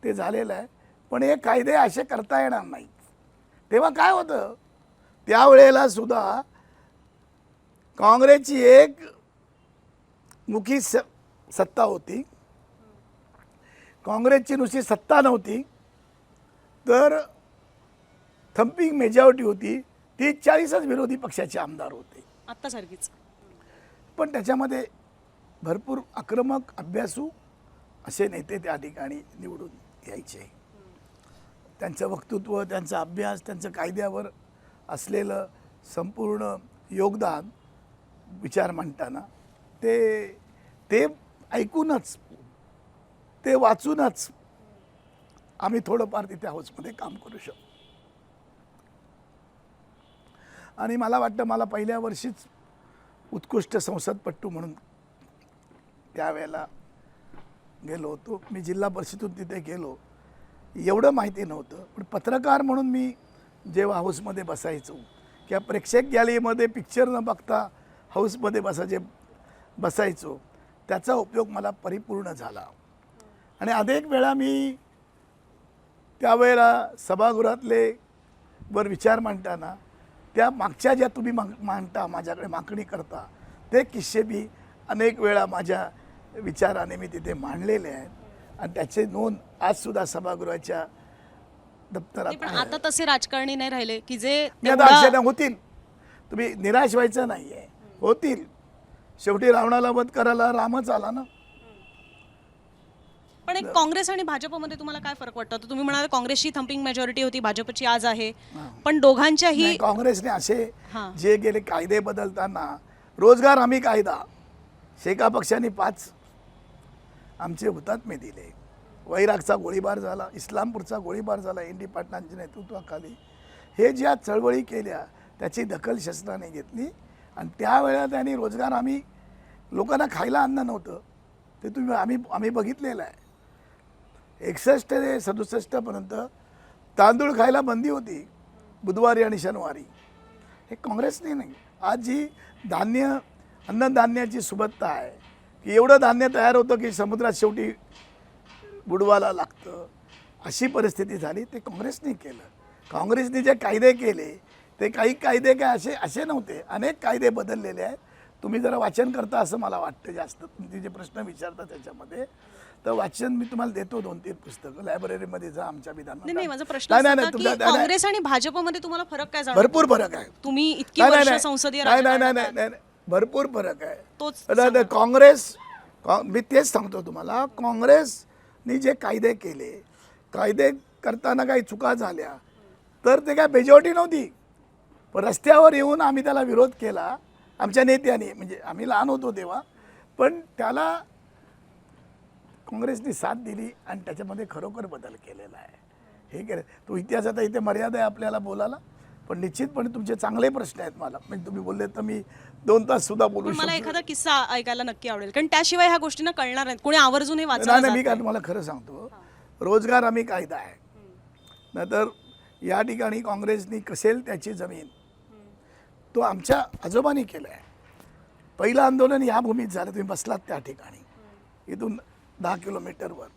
ते झालेलं आहे. पण हे कायदे असे करता येणार नाहीत. तेव्हा काय होतं, त्यावेळेला सुद्धा काँग्रेसची एक मुखी सत्ता होती, काँग्रेसची नुसती सत्ता नव्हती तर थम्पिंग मेजॉरिटी होती. 30-40च विरोधी पक्षाचे आमदार होते आत्तासारखीच. पण त्याच्यामध्ये भरपूर आक्रमक अभ्यासू असे नेते त्या ठिकाणी निवडून यायचे. त्यांचं वक्तृत्व, त्यांचा अभ्यास, त्यांचं कायद्यावर असलेलं संपूर्ण योगदान विचार मांडताना ते ऐकूनच, ते वाचूनच आम्ही थोडंफार तिथे हाऊसमध्ये काम करू शकतो. आणि मला वाटतं मला पहिल्या वर्षीच उत्कृष्ट संसदपटू म्हणून त्यावेळेला गेलो होतो. मी जिल्हा परिषदेतून तिथे गेलो, एवढं माहिती नव्हतं, पण पत्रकार म्हणून मी जेव्हा हाऊसमध्ये बसायचो किंवा प्रेक्षक गॅलरीमध्ये पिक्चर न बघता हाऊसमध्ये बसायचो, त्याचा उपयोग मला परिपूर्ण झाला. आणि अनेक वेळा मी त्यावेळेला सभागृहातले वर विचार मांडताना त्या मागच्या ज्या तुम्ही मांडता, माझ्याकडे मागणी करता, ते किस्से बी अनेक वेळा माझ्या विचाराने मी तिथे मांडलेले आहेत आणि त्याचे नोंद आजसुद्धा सभागृहाच्या दप्तरात पण आहे. आता तसे राजकारणी नाही राहिले की जे आता अक्षय होतील, तुम्ही निराश व्हायचं नाही आहे, होतील. शेवटी रावणाला वध करायला रामच आला ना. पण एक काँग्रेस आणि भाजपमध्ये तुम्हाला काय फरक वाटतो? तर तुम्ही म्हणाले काँग्रेसची थम्पिंग मेजॉरिटी होती, भाजपची आज आहे, पण दोघांच्याही नाही, काँग्रेसने असे हां. जे गेले कायदे बदलताना, रोजगार हमी कायदा शेका पक्षाने 5 आमचे हुतात्मे दिले. वैरागचा गोळीबार झाला, इस्लामपूरचा गोळीबार झाला इंडी पाटलांच्या नेतृत्वाखाली. हे ज्या चळवळी केल्या त्याची दखल शस्त्राने घेतली आणि त्यावेळेला त्यांनी रोजगार हमी, लोकांना खायला अन्न नव्हतं, ते आम्ही बघितलेलं आहे. 61 ते 67 पर्यंत तांदूळ खायला बंदी होती बुधवारी आणि शनिवारी. हे काँग्रेसने नाही. आज जी अन्नधान्याची सुबत्ता आहे की एवढं धान्य तयार होतं की समुद्रात शेवटी बुडवायला लागतं, अशी परिस्थिती झाली. ते काँग्रेसने केलं. काँग्रेसने जे कायदे केले ते काही कायदे काय असे नव्हते, अनेक कायदे बदललेले आहेत. तुम्ही जरा वाचन करता असं मला वाटतं जास्त, तुम्ही जे प्रश्न विचारता त्याच्यामध्ये, तर वाचन मी तुम्हाला देतो 2-3 पुस्तकं. लायब्ररीमध्ये जा आमच्या विधानमंडळात. नाही, माझा प्रश्न असा होता की काँग्रेस आणि भाजपमध्ये तुम्हाला फरक काय जाणवतो? भरपूर फरक आहे. तुम्ही इतकी वर्ष संसदीय राजकारणात आहात. नाही, भरपूर फरक आहे. तोच काँग्रेस, मी तेच सांगतो तुम्हाला, काँग्रेसने जे कायदे केले, कायदे करताना काही चुका झाल्या तर ते काय मेजॉरिटी नव्हती, पण रस्त्यावर येऊन आम्ही त्याला विरोध केला आमच्या नेत्यांनी. म्हणजे आम्ही लहान होतो तेव्हा, पण त्याला काँग्रेसने साथ दिली आणि त्याच्यामध्ये खरोखर बदल केलेला आहे. हे केलं तो इतिहास. आता इथे मर्यादा आहे आपल्याला बोलायला, पण निश्चितपणे तुमचे चांगले प्रश्न आहेत. मला म्हणजे तुम्ही बोलले तर मी 2 तास सुद्धा बोलू शकतो. मला एखादा किस्सा ऐकायला नक्की आवडेल, कारण त्याशिवाय ह्या गोष्टींना कळणार नाहीत, कोणी आवर्जून हे वाचणार नाही. मी काय तुम्हाला खरं सांगतो, रोजगार हमी कायदा आहे. नाहीतर या ठिकाणी काँग्रेसनी कसेल त्याची जमीन, तो आमच्या आजोबांनी केला आहे. पहिलं आंदोलन या भूमीत झालं, तुम्ही बसलात त्या ठिकाणी. इथून 10 किलोमीटरवर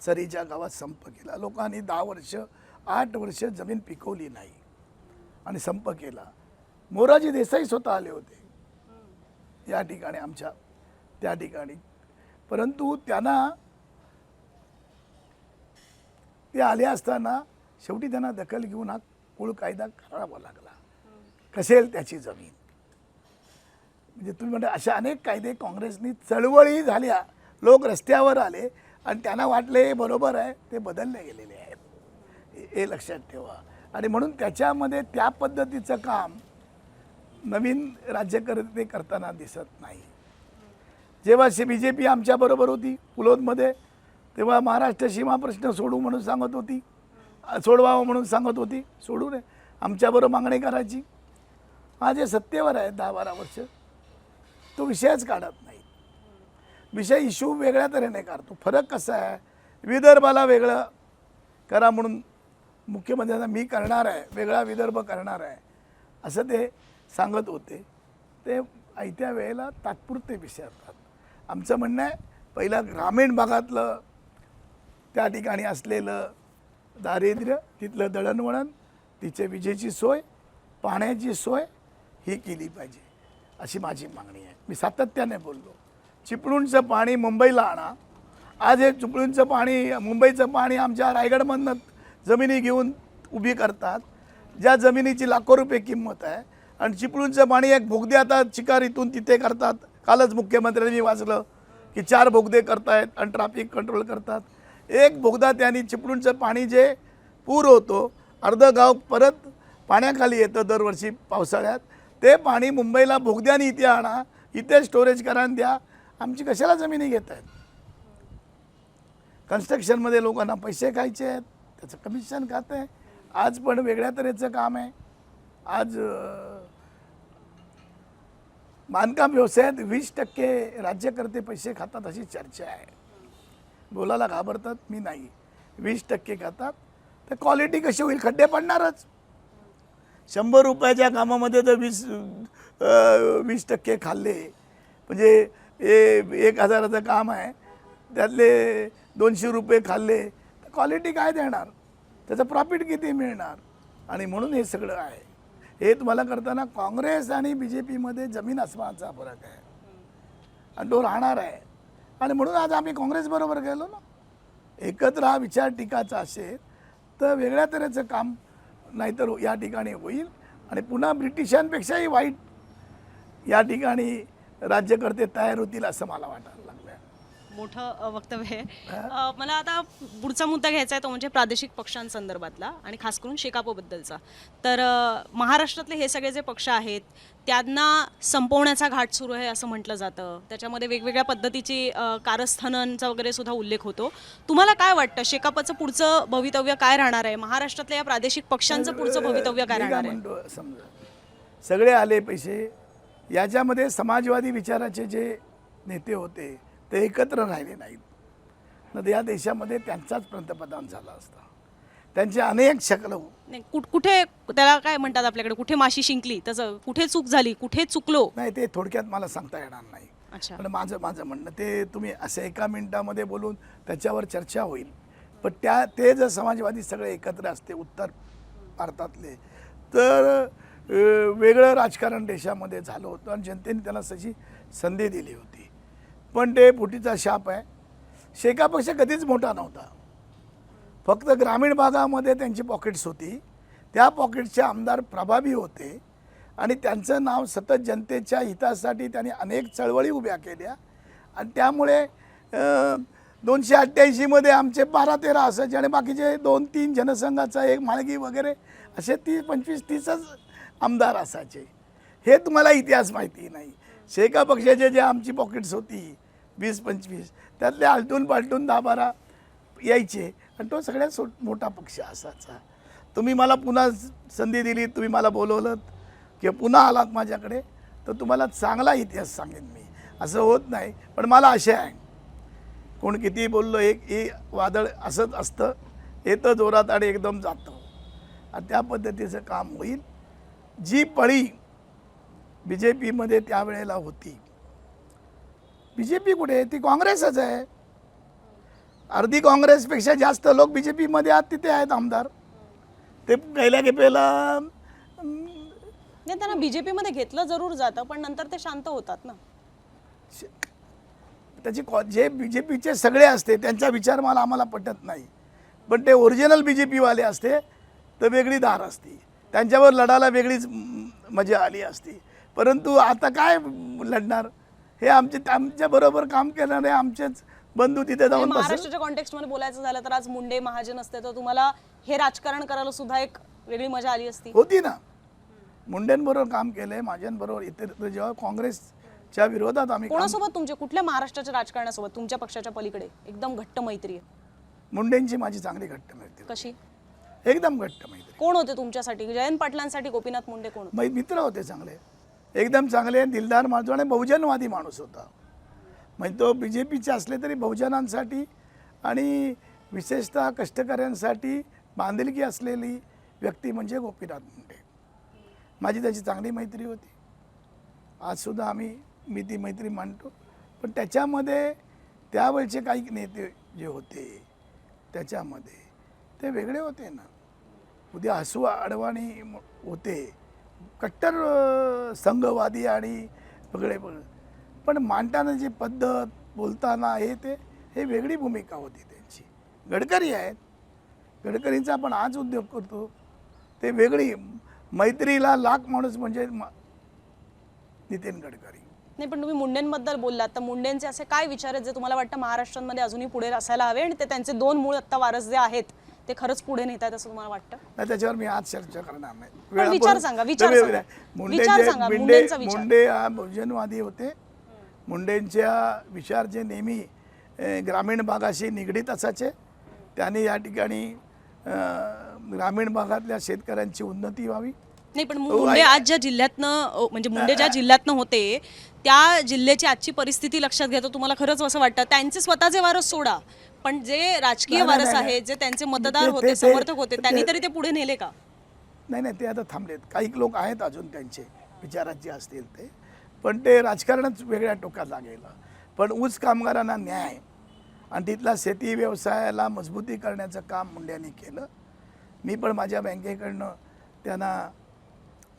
सरीच्या गावात संप केला. लोकांनी 10 वर्ष 8 वर्ष जमीन पिकवली नाही आणि संप केला. मोरारजी देसाई स्वतः आले होते. या ठिकाणी आमच्या त्या ठिकाणी, परंतु त्यांना ते आले असताना शेवटी त्यांना दखल घेऊन हा कुळ कायदा करावा लागला. कसेल त्याची जमीन, म्हणजे तुम्ही म्हणता अशा अनेक कायदे काँग्रेसनी चळवळी झाल्या, लोक रस्त्यावर आले आणि त्यांना वाटले हे बरोबर आहे, ते बदलले गेलेले आहेत, हे लक्षात ठेवा. आणि म्हणून त्याच्यामध्ये त्या पद्धतीचं काम नवीन राज्यकर्ते करताना दिसत नाही. जेव्हा BJP आमच्याबरोबर होती पुलोदमध्ये, तेव्हा महाराष्ट्र सीमा प्रश्न सोडू म्हणून सांगत होती, सोडवावं म्हणून सांगत होती, सोडू नये, आमच्याबरोबर मागणी करायची. आज हे सत्तेवर आहे 10-12 वर्ष, तो विषयच काढत नाही. विषय इश्यू वेगळ्या तऱ्हेने काढतो. फरक कसा आहे, विदर्भाला वेगळं करा म्हणून मुख्यमंत्र्यांना मी करणार आहे, वेगळा विदर्भ करणार आहे असं ते सांगत होते. ते आयत्या वेळेला तात्पुरते विषय असतात. आमचं म्हणणं आहे पहिला ग्रामीण भागातलं त्या ठिकाणी असलेलं दारिद्र्य, तिथलं दळणवळण, तिचे विजेची सोय, पाण्याची सोय ही केली पाहिजे अशी माझी मागणी आहे. मी सातत्याने बोललो, चिपळूणचं पाणी मुंबईला आणा. आज हे चिपळूणचं पाणी, मुंबईचं पाणी आमच्या रायगडमधनं जमिनी घेऊन उभी करतात, ज्या जमिनीची लाखो रुपये किंमत आहे, आणि चिपळूणचं पाणी एक बोगदे आता चिकारीतून तिथे करतात. कालच मुख्यमंत्र्यांनी वाचलं की 4 बोगदे करतायत आणि ट्रॅफिक कंट्रोल करतात. एक बोगदा त्यांनी चिपळूणचं पाणी जे पूर होतो, अर्धं गाव परत पाण्याखाली येतं दरवर्षी पावसाळ्यात, ते पाणी मुंबईला बोगद्याने इथे आणा, इथे स्टोरेज करायला द्या. आमची कशाला जमिनी घेत आहेत? कन्स्ट्रक्शनमध्ये लोकांना पैसे खायचे आहेत, त्याचं कमिशन खातं आहे. आज पण वेगळ्या तऱ्हेचं काम आहे. आज बांधकाम व्यवसायात 20% राज्यकर्ते पैसे खातात अशी चर्चा आहे. बोलायला घाबरतात, मी नाही. 20% खातात, तर क्वालिटी कशी होईल? खड्डे पडणारच. 100 रुपयाच्या कामामध्ये जर 20% खाल्ले, म्हणजे 1000चं काम आहे त्यातले 200 रुपये खाल्ले, तर क्वालिटी काय देणार? त्याचं प्रॉफिट किती मिळणार? आणि म्हणून हे सगळं आहे. हे तुम्हाला करताना काँग्रेस आणि BJPमध्ये जमीन आसमानाचा फरक आहे, आणि तो राहणार आहे. आणि म्हणून आज आम्ही काँग्रेसबरोबर गेलो ना. एकत्र हा विचार टिकायचा असेल तर वेगळ्या तऱ्हेचं काम, नाहीतर या ठिकाणी होईल आणि पुन्हा ब्रिटिशांपेक्षाही वाईट या ठिकाणी राज्यकर्ते तयार होतील असं मला वाटायला लागलं. मोठं वक्तव्य आहे. मला आता पुढचा मुद्दा घ्यायचा आहे, तो म्हणजे प्रादेशिक पक्षांसंदर्भातला आणि खास करून शेकापबद्दलचा. तर महाराष्ट्रातले हे सगळे जे पक्ष आहेत त्यांना संपवण्याचा घाट सुरू आहे असं म्हटलं जातं. त्याच्यामध्ये वेगवेगळ्या पद्धतीची कारस्थानांचा वगैरे सुद्धा उल्लेख होतो. तुम्हाला काय वाटतं, शेकापचं पुढचं भवितव्य काय राहणार आहे? महाराष्ट्रातल्या या प्रादेशिक पक्षांचं पुढचं भवितव्य काय राहणार आहे? समजा सगळे आले पैसे, याच्यामध्ये समाजवादी विचाराचे जे नेते होते ते एकत्र राहिले नाहीत, न या देशामध्ये त्यांचाच पंतप्रधान झाला असता. त्यांचे अनेक शकल नाही, कुठे त्याला काय म्हणतात आपल्याकडे, कुठे माशी शिंकली, तसं कुठे चूक झाली, कुठे चुकलो नाही, ते थोडक्यात मला सांगता येणार नाही. अच्छा, पण माझं म्हणणं ते तुम्ही असं एका मिनिटामध्ये बोलून त्याच्यावर चर्चा होईल. पण ते जर समाजवादी सगळे एकत्र असते उत्तर भारतातले, तर वेगळं राजकारण देशामध्ये झालं होतं आणि जनतेने त्याला तशी संधी दिली होती. पण ते फुटीचा शाप आहे. शेका पक्ष कधीच मोठा नव्हता, फक्त ग्रामीण भागामध्ये त्यांची पॉकेट्स होती. त्या पॉकेट्सचे आमदार प्रभावी होते आणि त्यांचं नाव सतत जनतेच्या हितासाठी त्यांनी अनेक चळवळी उभ्या केल्या. आणि त्यामुळे 288मध्ये आमचे 12-13 असायचे आणि बाकीचे 2-3 जनसंघाचा, एक माळगी वगैरे असे 25-30च आमदार असायचे. हे तुम्हाला इतिहास माहिती नाही. शेका पक्षाचे जे आमची पॉकेट्स होती 20-25, त्यातले आलटून पालटून 10-12 यायचे आणि तो सगळ्यात मोठा पक्ष असायचा. तुम्ही मला पुन्हा संधी दिली, तुम्ही मला बोलवलं किंवा पुन्हा आलात माझ्याकडे, तर तुम्हाला चांगला इतिहास सांगेन मी. असं होत नाही. पण मला आशा आहे, कोण किती बोललो, एक वादळ असंच असतं, येतं जोरात आणि एकदम जातं, आणि त्या पद्धतीचं काम होईल. जी पळी BJPमध्ये त्यावेळेला होती, BJP कुठे, ती काँग्रेसच आहे. अर्धी काँग्रेसपेक्षा जास्त लोक BJPमध्ये आहेत, तिथे आहेत आमदार. ते पहिल्या खेपेला त्यांना BJPमध्ये घेतलं जरूर जातं, पण नंतर ते शांत होतात ना. त्याची जे BJPचे सगळे असते त्यांचा विचार आम्हाला पटत नाही, पण ते ओरिजिनल BJPवाले असते तर वेगळी धार असते, त्यांच्यावर लढायला वेगळीच मजा आली असती. परंतु आता काय लढणार, हे आमच्या बरोबर काम करणारे आमचेच बंधू तिथे जाऊन बसले. महाराष्ट्राच्या कॉन्टेक्स्टमध्ये बोलायचं झालं तर आज मुंडे महाजन असते तर तुम्हाला हे राजकारण करायला सुद्धा एक वेगळी मजा आली असती. होती ना, मुंडेंबरोबर काम केलंय, माझ्यांबरोबर इतर जेव्हा काँग्रेसच्या विरोधात आम्ही कोणासोबत तुमच्या कुठल्या महाराष्ट्राच्या राजकारणासोबत तुमच्या पक्षाच्या पलीकडे एकदम घट्ट मैत्री आहे? मुंडेंची माझी चांगली घट्ट मैत्री, कशी? एकदम घट्ट मैत्री. कोण होते तुमच्यासाठी? जयंत पाटलांसाठी गोपीनाथ मुंडे कोण? मित्र होते चांगले, एकदम चांगले, दिलदार माणूस आणि बहुजनवादी माणूस होता. म्हणजे तो BJPचे असले तरी बहुजनांसाठी आणि विशेषतः कष्टकऱ्यांसाठी बांधिलकी असलेली व्यक्ती म्हणजे गोपीनाथ मुंडे. माझी त्याची चांगली मैत्री होती, आजसुद्धा मी ती मैत्री मानतो. पण त्याच्यामध्ये त्यावेळचे काही नेते जे होते त्याच्यामध्ये ते वेगळे होते ना. उद्या हसू अडवाणी होते, कट्टर संघवादी आणि वेगळे, पण मांडताना जी पद्धत, बोलताना हे वेगळी भूमिका होती त्यांची. गडकरी आहेत, गडकरींचा आपण आज उद्योग करतो ते वेगळी. मैत्रीला लाख माणूस म्हणजे नितीन गडकरी. नाही, पण तुम्ही मुंडेंबद्दल बोललात तर मुंडेंचे असे काय विचार आहेत जे तुम्हाला वाटतं महाराष्ट्रामध्ये अजूनही पुढे असायला हवे आणि ते त्यांचे 2 मूळ आत्ता वारस जे आहेत ते खरंच पुढे नेत आहेत असं तुम्हाला वाटतं? नाही, त्याच्यावर मी आज चर्चा करणार नाही. विचार सांगा, विचार सांगा. मुंडे हा बहुजनवादी होते. मुंडेंच्या विचार जे नेहमी ग्रामीण भागाशी निगडीत असायचे. त्यांनी या ठिकाणी ग्रामीण भागातल्या शेतकऱ्यांची उन्नती व्हावी. नाही, पण मुंडे आज ज्या जिल्ह्यातनं म्हणजे मुंडे ज्या जिल्ह्यातनं होते त्या जिल्ह्याची आजची परिस्थिती लक्षात घेता तुम्हाला खरंच असं वाटतं त्यांचे स्वतःचे वारस सोडा, पण जे राजकीय वारस आहेत, जे त्यांचे मतदार होते, समर्थक होते, त्यांनी तरी ते पुढे नेले का? नाही, ते आता थांबलेत. काही लोक आहेत अजून त्यांचे विचाराचे असतील ते, पण ते राजकारणच वेगळ्या टोकाला गेलं. पण ऊस कामगारांना न्याय आणि तिथला शेती व्यवसायाला मजबूती करण्याचं काम मुंड्यांनी केलं. मी पण माझ्या बँकेकडनं त्यांना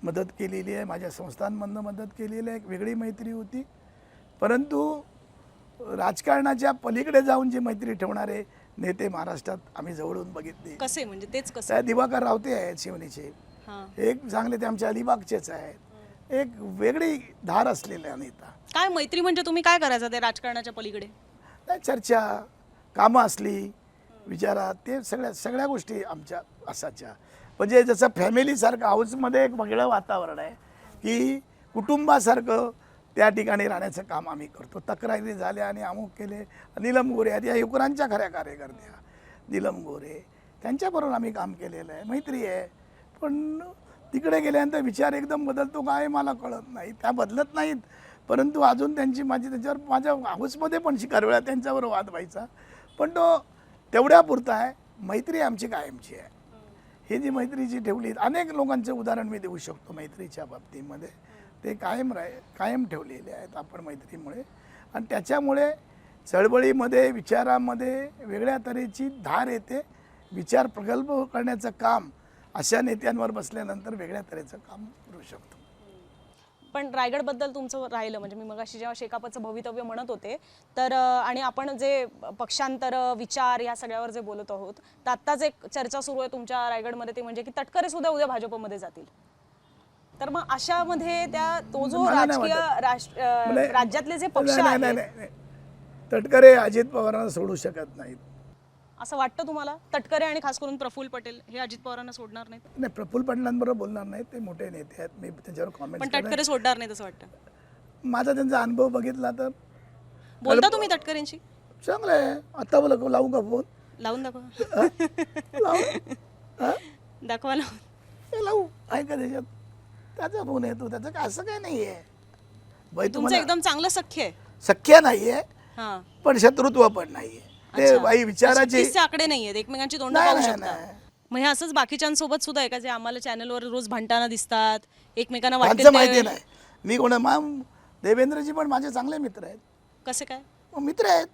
मदत केलेली आहे, माझ्या संस्थांमधनं मदत केलेली आहे. एक वेगळी मैत्री होती. परंतु राजकारणाच्या पलीकडे जाऊन जी मैत्री ठेवणारे नेते महाराष्ट्रात आम्ही जवळून बघितले. कसे म्हणजे तेच कसं? त्या दिवाकर रावते आहेत शिवनेचे, एक चांगले ते आमच्या अलिबागचेच आहेत. एक वेगळी धार असलेला नेता. काय मैत्री म्हणजे तुम्ही काय करायचं ते राजकारणाच्या पलीकडे? चर्चा, कामं असली विचारात, ते सगळ्या गोष्टी आमच्या असायच्या. म्हणजे जसं फॅमिलीसारखं हाऊसमध्ये एक वेगळं वातावरण आहे की कुटुंबासारखं त्या ठिकाणी राहण्याचं काम आम्ही करतो. तक्रारी झाल्या आणि अमुक केले. नीलम गोरे आहेत, या युवकांच्या खऱ्या कार्यकर्त्या नीलम गोरे, त्यांच्याबरोबर आम्ही काम केलेलं आहे, मैत्री आहे. पण तिकडे गेल्यानंतर विचार एकदम बदलतो काय मला कळत नाही. त्या बदलत नाहीत, परंतु अजून त्यांची त्याच्यावर माझ्या हाऊसमध्ये पण शिकार वेळा त्यांच्यावर वाद व्हायचा, पण तो तेवढ्या पुरता आहे. मैत्री आमची कायमची आहे. ही जी मैत्री जी ठेवली, अनेक लोकांचे उदाहरण मी देऊ शकतो मैत्रीच्या बाबतीमध्ये. ते कायम ठेवलेले आहेत आपण मैत्रीमुळे. आणि त्याच्यामुळे चळवळीमध्ये, विचारामध्ये वेगळ्या तऱ्हेची धार येते. विचार प्रगल्भ करण्याचं काम अशा नेत्यांवर बसल्यानंतर वेगळ्या तऱ्हेचं काम करू शकतो. पण रायगडबद्दल तुमचं राहिलं म्हणजे मी मगाशी जेव्हा शेकापचं भवितव्य म्हणत होते तर आणि आपण जे पक्षांतर विचार या सगळ्यावर जे बोलत आहोत तर आत्ताच एक चर्चा सुरू आहे तुमच्या रायगडमध्ये, ते म्हणजे की तटकरे सुद्धा उद्या भाजपमध्ये जातील. तर मग अशामध्ये तो जो राजकीय राज्यातले जे पक्ष आहेत, तटकरे अजित पवारांना सोडू शकत नाहीत असं वाटतं तुम्हाला? तटकरे आणि खास करून प्रफुल्ल पटेल हे अजित पवारांना सोडणार नाहीत? नाही, प्रफुल्ल पटेलांबरोबर बोलणार नाहीत, ते मोठे नेते आहेत, मी त्यांच्यावर कॉमेंट. पण तटकरे सोडणार नाही असं वाटतं? माझा त्यांचा अनुभव बघितला तर. बोलता तुम्ही तटकरेंशी? चांगलं आहे. आता बोला लावू का फोन? लावून दाखवा. दाखवा लावू आहे का त्याच्यात? त्याचा फोन येतो, त्याचं काय असं काय नाही आहे. तुमचं एकदम चांगलं सख्य नाही आहे, पण शत्रुत्व पण नाही आहे. ते बाई विचाराचे आकडे नाहीयेत, एकमेकांची तोंड पाहू शकतात. मग हे असंच बाकीच्यांसोबत सुद्धा आहे का जे आम्हाला चॅनलवर रोज भांडताना दिसतात, एकमेकांना वाटतं? माहिती नाही. मी कोण देवेंद्रजी पण माझे चांगले मित्र आहेत. कसे काय मित्र आहेत?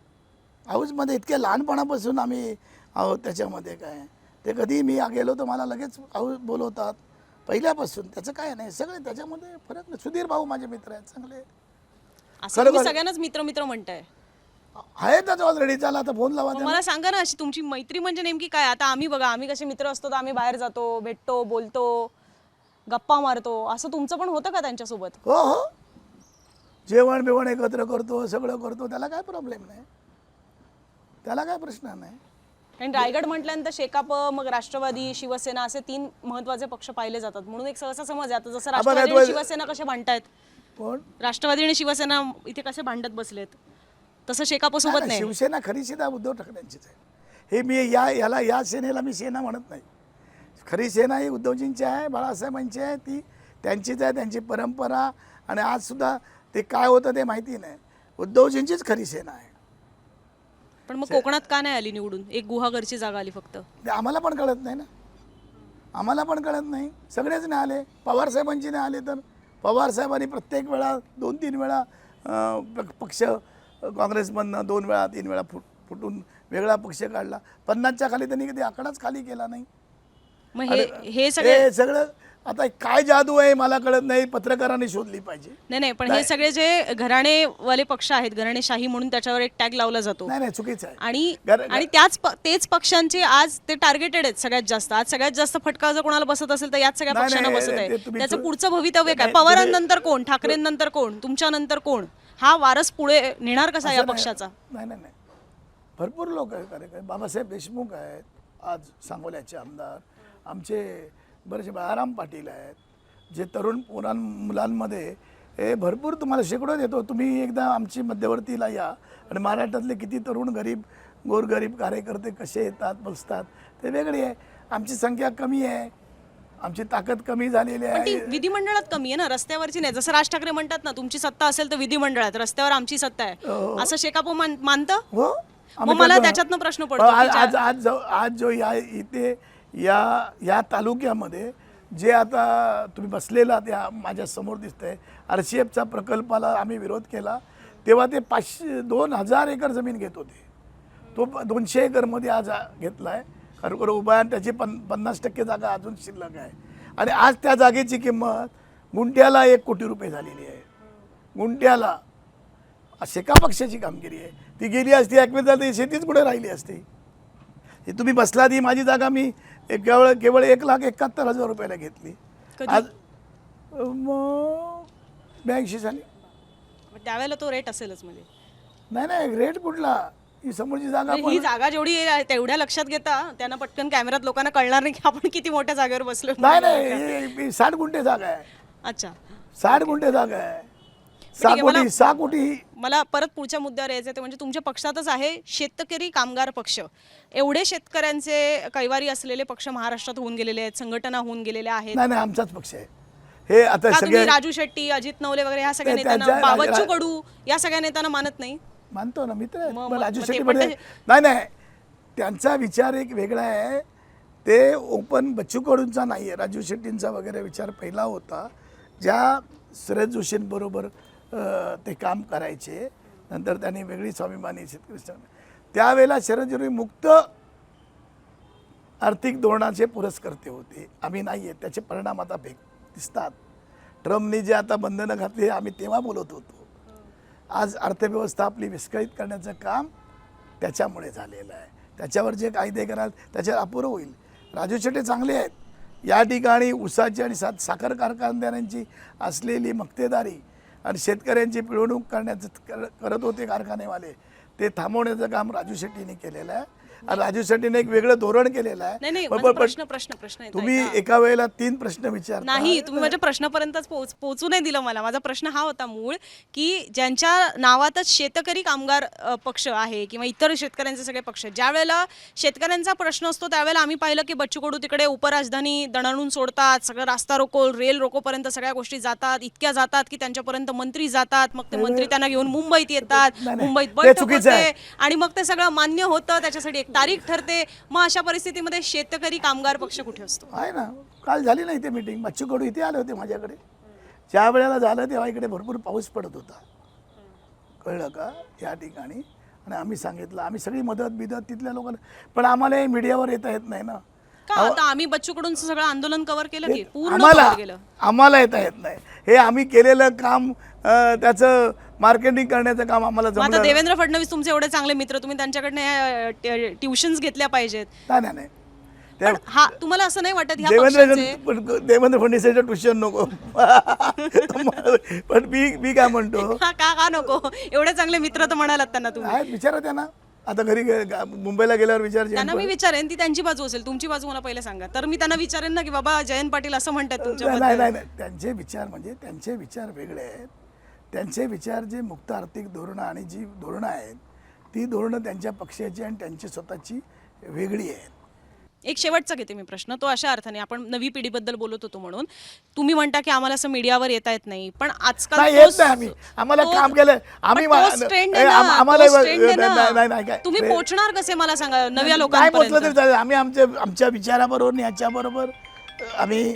हाऊसमध्ये इतके लहानपणापासून आम्ही आहोत. त्याच्यामध्ये काय ते कधी मी गेलो तर मला लगेच हाऊस बोलवतात पहिल्यापासून. त्याचं काय नाही, सगळे त्याच्यामध्ये फरक नाही. सुधीर भाऊ माझे मित्र आहेत चांगले. असं तुम्ही सगळ्यांनाच मित्र मित्र म्हणताय. आहेतच ऑलरेडी. चला आता फोन लावा मग त्यांना. मला सांगा ना, अशी तुमची मैत्री म्हणजे नेमकी काय? आता आम्ही बघा, आम्ही कसे मित्र असतो तर आम्ही बाहेर जातो, भेटतो, बोलतो, गप्पा मारतो. असं तुमचं पण होतं का त्यांच्यासोबत? हो हो, जेवण बिवण एकत्र करतो, सगळं करतो, त्याला काय प्रॉब्लेम नाही, त्याला काय प्रश्न नाही. आणि रायगड म्हटल्यानंतर शेकाप, मग राष्ट्रवादी, शिवसेना असे 3 महत्वाचे पक्ष पाहिले जातात, म्हणून एक सहसा समज आहे. आता जसं राष्ट्रवादी आणि शिवसेना कसे भांडतायत, कोण? राष्ट्रवादी आणि शिवसेना इथे कसे भांडत बसलेत, तसं शेकाप सोबत नाही. शिवसेना खरी सेना उद्धव ठाकरेंचीच आहे. हे मी या सेनेला मी सेना म्हणत नाही. खरी सेना ही उद्धवजींची आहे, बाळासाहेबांची आहे, ती त्यांचीच आहे, त्यांची परंपरा. आणि आज सुद्धा ते काय होतं ते माहिती नाही. उद्धवजींचीच खरी सेना आहे. पण मग कोकणात का नाही आली निवडून? एक गुहागरची जागा आली फक्त. ते आम्हाला पण कळत नाही ना, आम्हाला पण कळत नाही. सगळेच नाही आले. पवारसाहेबांची नाही आले तर पवारसाहेबांनी प्रत्येक वेळा 2-3 वेळा पक्ष काँग्रेसमधनं 2 वेळा 3 वेळा फुटून वेगळा पक्ष काढला. 50च्या खाली त्यांनी कधी आकडाच खाली केला नाही. मग हे सगळं आता काय जादू आहे मला कळत नाही. पत्रकारांनी शोधली पाहिजे. नाही, पण हे सगळे जे घराणेवाले पक्ष आहेत, घराणेशाही म्हणून त्याच्यावर एक टॅग लावला जातो. नाही चुकीचं आहे. आणि तेच पक्षांचे आज ते टार्गेटेड आहेत सगळ्यात जास्त. आज सगळ्यात जास्त फटका जर कोणाला बसत असेल तर याच सगळ्या पक्षांना बसत आहे. त्याचं पुढचं भवितव्य काय? पवारांनंतर कोण? ठाकरेंनंतर कोण? तुमच्यानंतर कोण? हा वारस पुढे नेणार कसा या पक्षाचा? नाही भरपूर लोक आहेत. बाबासाहेब देशमुख आहेत आज सांगोल्याचे आमदार. आमचे बरेचसे बाळाराम पाटील आहेत, जे तरुण मुलांमध्ये हे भरपूर तुम्हाला शेकडो देतो. तुम्ही एकदा आमची मध्यवर्तीला या आणि महाराष्ट्रातले किती तरुण गोरगरीब कार्यकर्ते कसे येतात बसतात ते वेगळे आहे. आमची संख्या कमी आहे, आमची ताकद कमी झालेली पण ती आहे. विधिमंडळात कमी आहे ना, रस्त्यावरची नाही. जसं राज ठाकरे म्हणतात ना, तुमची सत्ता असेल तर विधिमंडळात, रस्त्यावर आमची सत्ता आहे, असं शेकाप मानतं. हो, मग मला त्याच्यातनं प्रश्न पडतो. आज जो इथे या तालुक्यामध्ये जे आता तुम्ही बसलेला त्या माझ्या समोर दिसतंय, RCFचा प्रकल्पाला आम्ही विरोध केला तेव्हा ते 2000 एकर जमीन घेत होते. तो 200 एकरमध्ये आज घेतला आहे. खरोखर उभा आहे. त्याची 50% जागा अजून शिल्लक आहे. आणि आज त्या जागेची किंमत गुंठ्याला 1 कोटी रुपये झालेली आहे. गुंठ्याला. शेका पक्षाची कामगिरी आहे. ती गेली असती एकमेकांची शेतीच कुठे राहिली असती. तुम्ही बसला ती माझी जागा मी केवळ 1,71,000 रुपयाला घेतली. आज 82 साली. त्यावेळेला तो रेट असेलच. म्हणजे नाही रेट कुठला, ही समोरची जागा. ही जागा जेवढी आहे तेवढ्या लक्षात घेता त्यांना पटकन कॅमेऱ्यात लोकांना कळणार नाही की आपण किती मोठ्या जागेवर बसलो. नाही 60 गुंठे जागा आहे. अच्छा, 60 गुंठे जागा आहे. 6 कोटी. मला परत पुढच्या मुद्द्यावर यायचं ते म्हणजे तुमच्या पक्षातच आहे शेतकरी कामगार पक्ष. एवढे शेतकऱ्यांचे कैवारी असलेले पक्ष महाराष्ट्रात होऊन गेलेले आहेत, संघटना होऊन गेलेल्या आहेत. नाही आमचाच पक्ष आहे हे. आता सगळे राजू शेट्टी, अजित नवले वगैरे ह्या सगळ्या नेत्यांना, बच्चू कडू या सगळ्या नेत्यांना मानत नाही? मानतो ना मित्र. राजू शेट्टी नाही त्यांचा विचार एक वेगळा आहे. ते ओपन बच्चू कडूंचा नाही आहे. राजू शेट्टींचा वगैरे विचार पहिला होता, ज्या शरद जोशींबरोबर ते काम करायचे. नंतर त्यांनी वेगळी स्वाभिमानी शेतकरी त्यावेळेला शरद जोशी मुक्त आर्थिक धोरणाचे पुरस्कर्ते होते. आम्ही नाही आहेत. त्याचे परिणाम आता दिसतात. ट्रम्पनी जे आता बंधनं घातली आम्ही तेव्हा बोलत होतो. आज अर्थव्यवस्था आपली विस्कळीत करण्याचं काम त्याच्यामुळे झालेलं आहे. त्याच्यावर जे कायदे कराल त्याच्यावर अपुरं होईल. राजू शेट्टी चांगले आहेत. या ठिकाणी ऊसाची आणि साखर कारखानदारांची असलेली मक्तेदारी आणि शेतकऱ्यांची पिळवणूक करत होते कारखानेवाले, ते थांबवण्याचं काम राजू शेट्टीने केलेलं आहे. आणि राजू शेट्टीने एक वेगळं धोरण केलेलं आहे. प्रश्न तुम्ही एका वेळेला 3 प्रश्न विचारता. नाही, तुम्ही माझ्या प्रश्नापर्यंतच पोहोचू नाही दिलं मला. माझा प्रश्न हा होता मूळ की ज्यांच्या नावातच शेतकरी कामगार पक्ष आहे किंवा इतर शेतकऱ्यांचे सगळे पक्ष, ज्या वेळेला शेतकऱ्यांचा प्रश्न असतो त्यावेळेला आम्ही पाहिलं की बच्चू कडू तिकडे उपराजधानी दणाणून सोडतात. सगळं रास्ता रोको, रेल रोकोपर्यंत सगळ्या गोष्टी जातात. इतक्या जातात की त्यांच्यापर्यंत मंत्री जातात. मग ते मंत्री त्यांना घेऊन मुंबईत येतात. मुंबईत बैठक होते आणि मग ते सगळं मान्य होतं. त्याच्यासाठी तारीख ठरते. मग अशा परिस्थितीमध्ये शेतकरी कामगार पक्ष कुठे असतो? आहे ना, काल झाली नाही ते मीटिंग. बच्चू कडू इथे आले होते माझ्याकडे. ज्या वेळेला झालं तेव्हा इकडे भरपूर पाऊस पडत होता, कळलं का, या ठिकाणी. आणि आम्ही सांगितलं, आम्ही सगळी मदत तिथल्या लोकांना, पण आम्हाला हे मीडियावर येता येत नाही ना. का आता आम्ही बच्चू कडूंचं सगळं आंदोलन कव्हर केलं की पूर्ण आम्हाला येता येत नाही. हे आम्ही केलेलं काम त्याचं मार्केटिंग करण्याचं काम आम्हाला मग आता जमलं देवेंद्र फडणवीस तुमचे एवढे चांगले मित्र, तुम्ही त्यांच्याकडनं ट्युशन्स घेतल्या पाहिजेत. नाही त्या पण हा तुम्हाला असं नाही वाटत ह्या पक्षाचे देवेंद्र फडणवीसांचं ट्युशन नको पण मी काय म्हणतो का नको, एवढे चांगले मित्र तर म्हणालात त्यांना तुम्ही. आहेत विचारा त्यांना, आता घरी मुंबईला गेल्यावर विचार त्यांना मी विचारेन, ती त्यांची बाजू असेल, तुमची बाजू मला पहिले सांगा, तर मी त्यांना विचारेन ना की बाबा जयंत पाटील असं म्हणतात तुमच्या. नाही त्यांचे विचार म्हणजे त्यांचे विचार वेगळे आहेत. त्यांचे विचार जे मुक्त आर्थिक धोरणं आणि जी धोरणं आहेत ती धोरणं त्यांच्या पक्षाची आणि त्यांची स्वतःची वेगळी आहेत. एक शेवटचा घेते मी प्रश्न, तो अशा अर्थाने आपण नवी पिढीबद्दल बोलत होतो म्हणून तुम्ही म्हणता की आम्हाला असं मीडियावर येता येत नाही, पण आजकाल नाही येत नाही, आम्ही आम्हाला काम केलं आम्ही तुम्ही पोहोचणार कसे मला सांगा नव्या काय लोकांपर्यंत. पोचलं तरी चालेल. आम्ही आमच्या विचाराबरोबर याच्याबरोबर आम्ही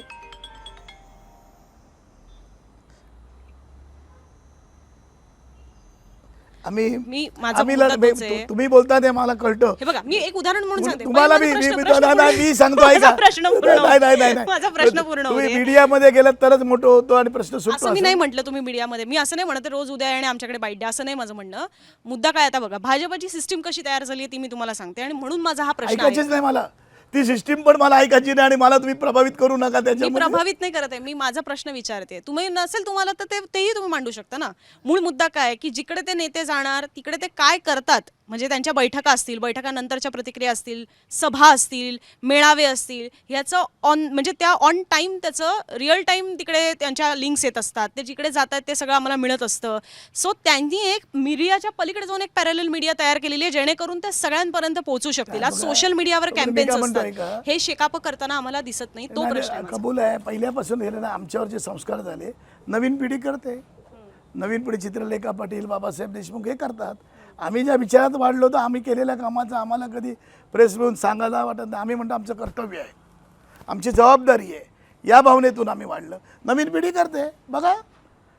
मी माझा आम्ही मुद्दा तोच आहे. तुम्ही बोलता ते मला कळतं. हे बघा मी एक उदाहरण म्हणून सांगते. तुम्हाला पहिले माझा मी प्रश्न सांगतो पूर्ण- ऐका माझा प्रश्न पूर्ण होऊ दे. नाही माझा प्रश्न पूर्ण होऊ तुम्ही दे. मीडियामध्ये गेलात तरच मोठं होतो आणि प्रश्न सुटतो असं मी नाही म्हटलं तुम्ही मीडियामध्ये, मी असं नाही म्हणत रोज उद्या आणि आमच्याकडे बाईट द्या, असं नाही माझं म्हणणं. मुद्दा काय आता बघा, भाजपची सिस्टीम कशी तयार झाली ती मी तुम्हाला सांगते आणि म्हणून माझा हा प्रश्न आहे. ऐकायचीच नाही मला ती सिस्टीम, पण मला ऐकायची नाही आणि मला तुम्ही प्रभावित करू नका मी त्याच्यामध्ये. प्रभावित नाही करत आहे, मी माझा प्रश्न विचारते. तुम्ही नसेल तुम्हाला तर तेही तुम्ही मांडू शकता ना. मूळ मुद्दा काय की जिकडे ते नेते जाणार तिकडे ते काय करतात, म्हणजे त्यांच्या बैठका असतील, बैठकानंतरच्या प्रतिक्रिया असतील, सभा असतील, मेळावे असतील, ह्याचं म्हणजे त्या ऑन टाइम त्याचं रिअल टाइम तिकडे त्यांच्या लिंक्स येत असतात, ते जिकडे जातात ते सगळं आम्हाला मिळत असतं. सो त्यांनी एक मीडियाच्या पलीकडे जाऊन एक पॅरलल मीडिया तयार केलेली आहे जेणेकरून त्या सगळ्यांपर्यंत पोहोचू शकतील. आज सोशल मीडियावर कॅम्पेन्स असतात, हे शेकाप करताना आम्हाला दिसत नाही. तो प्रश्न आहे माझा. कबूल आहे, पहिल्यापासून गेले ना आमच्यावर जे संस्कार झाले नवीन पिढी करते. नवीन पिढी चित्रलेखा पाटील, बाबासाहेब देशमुख हे करतात. आम्ही ज्या विचारात वाढलो तर आम्ही केलेल्या कामाचं आम्हाला कधी प्रेस मिळून सांगायला वाटत नाही. आम्ही म्हणतो आमचं कर्तव्य आहे, आमची जबाबदारी आहे, या भावनेतून आम्ही वाढलं. नवीन पिढी करते बघा,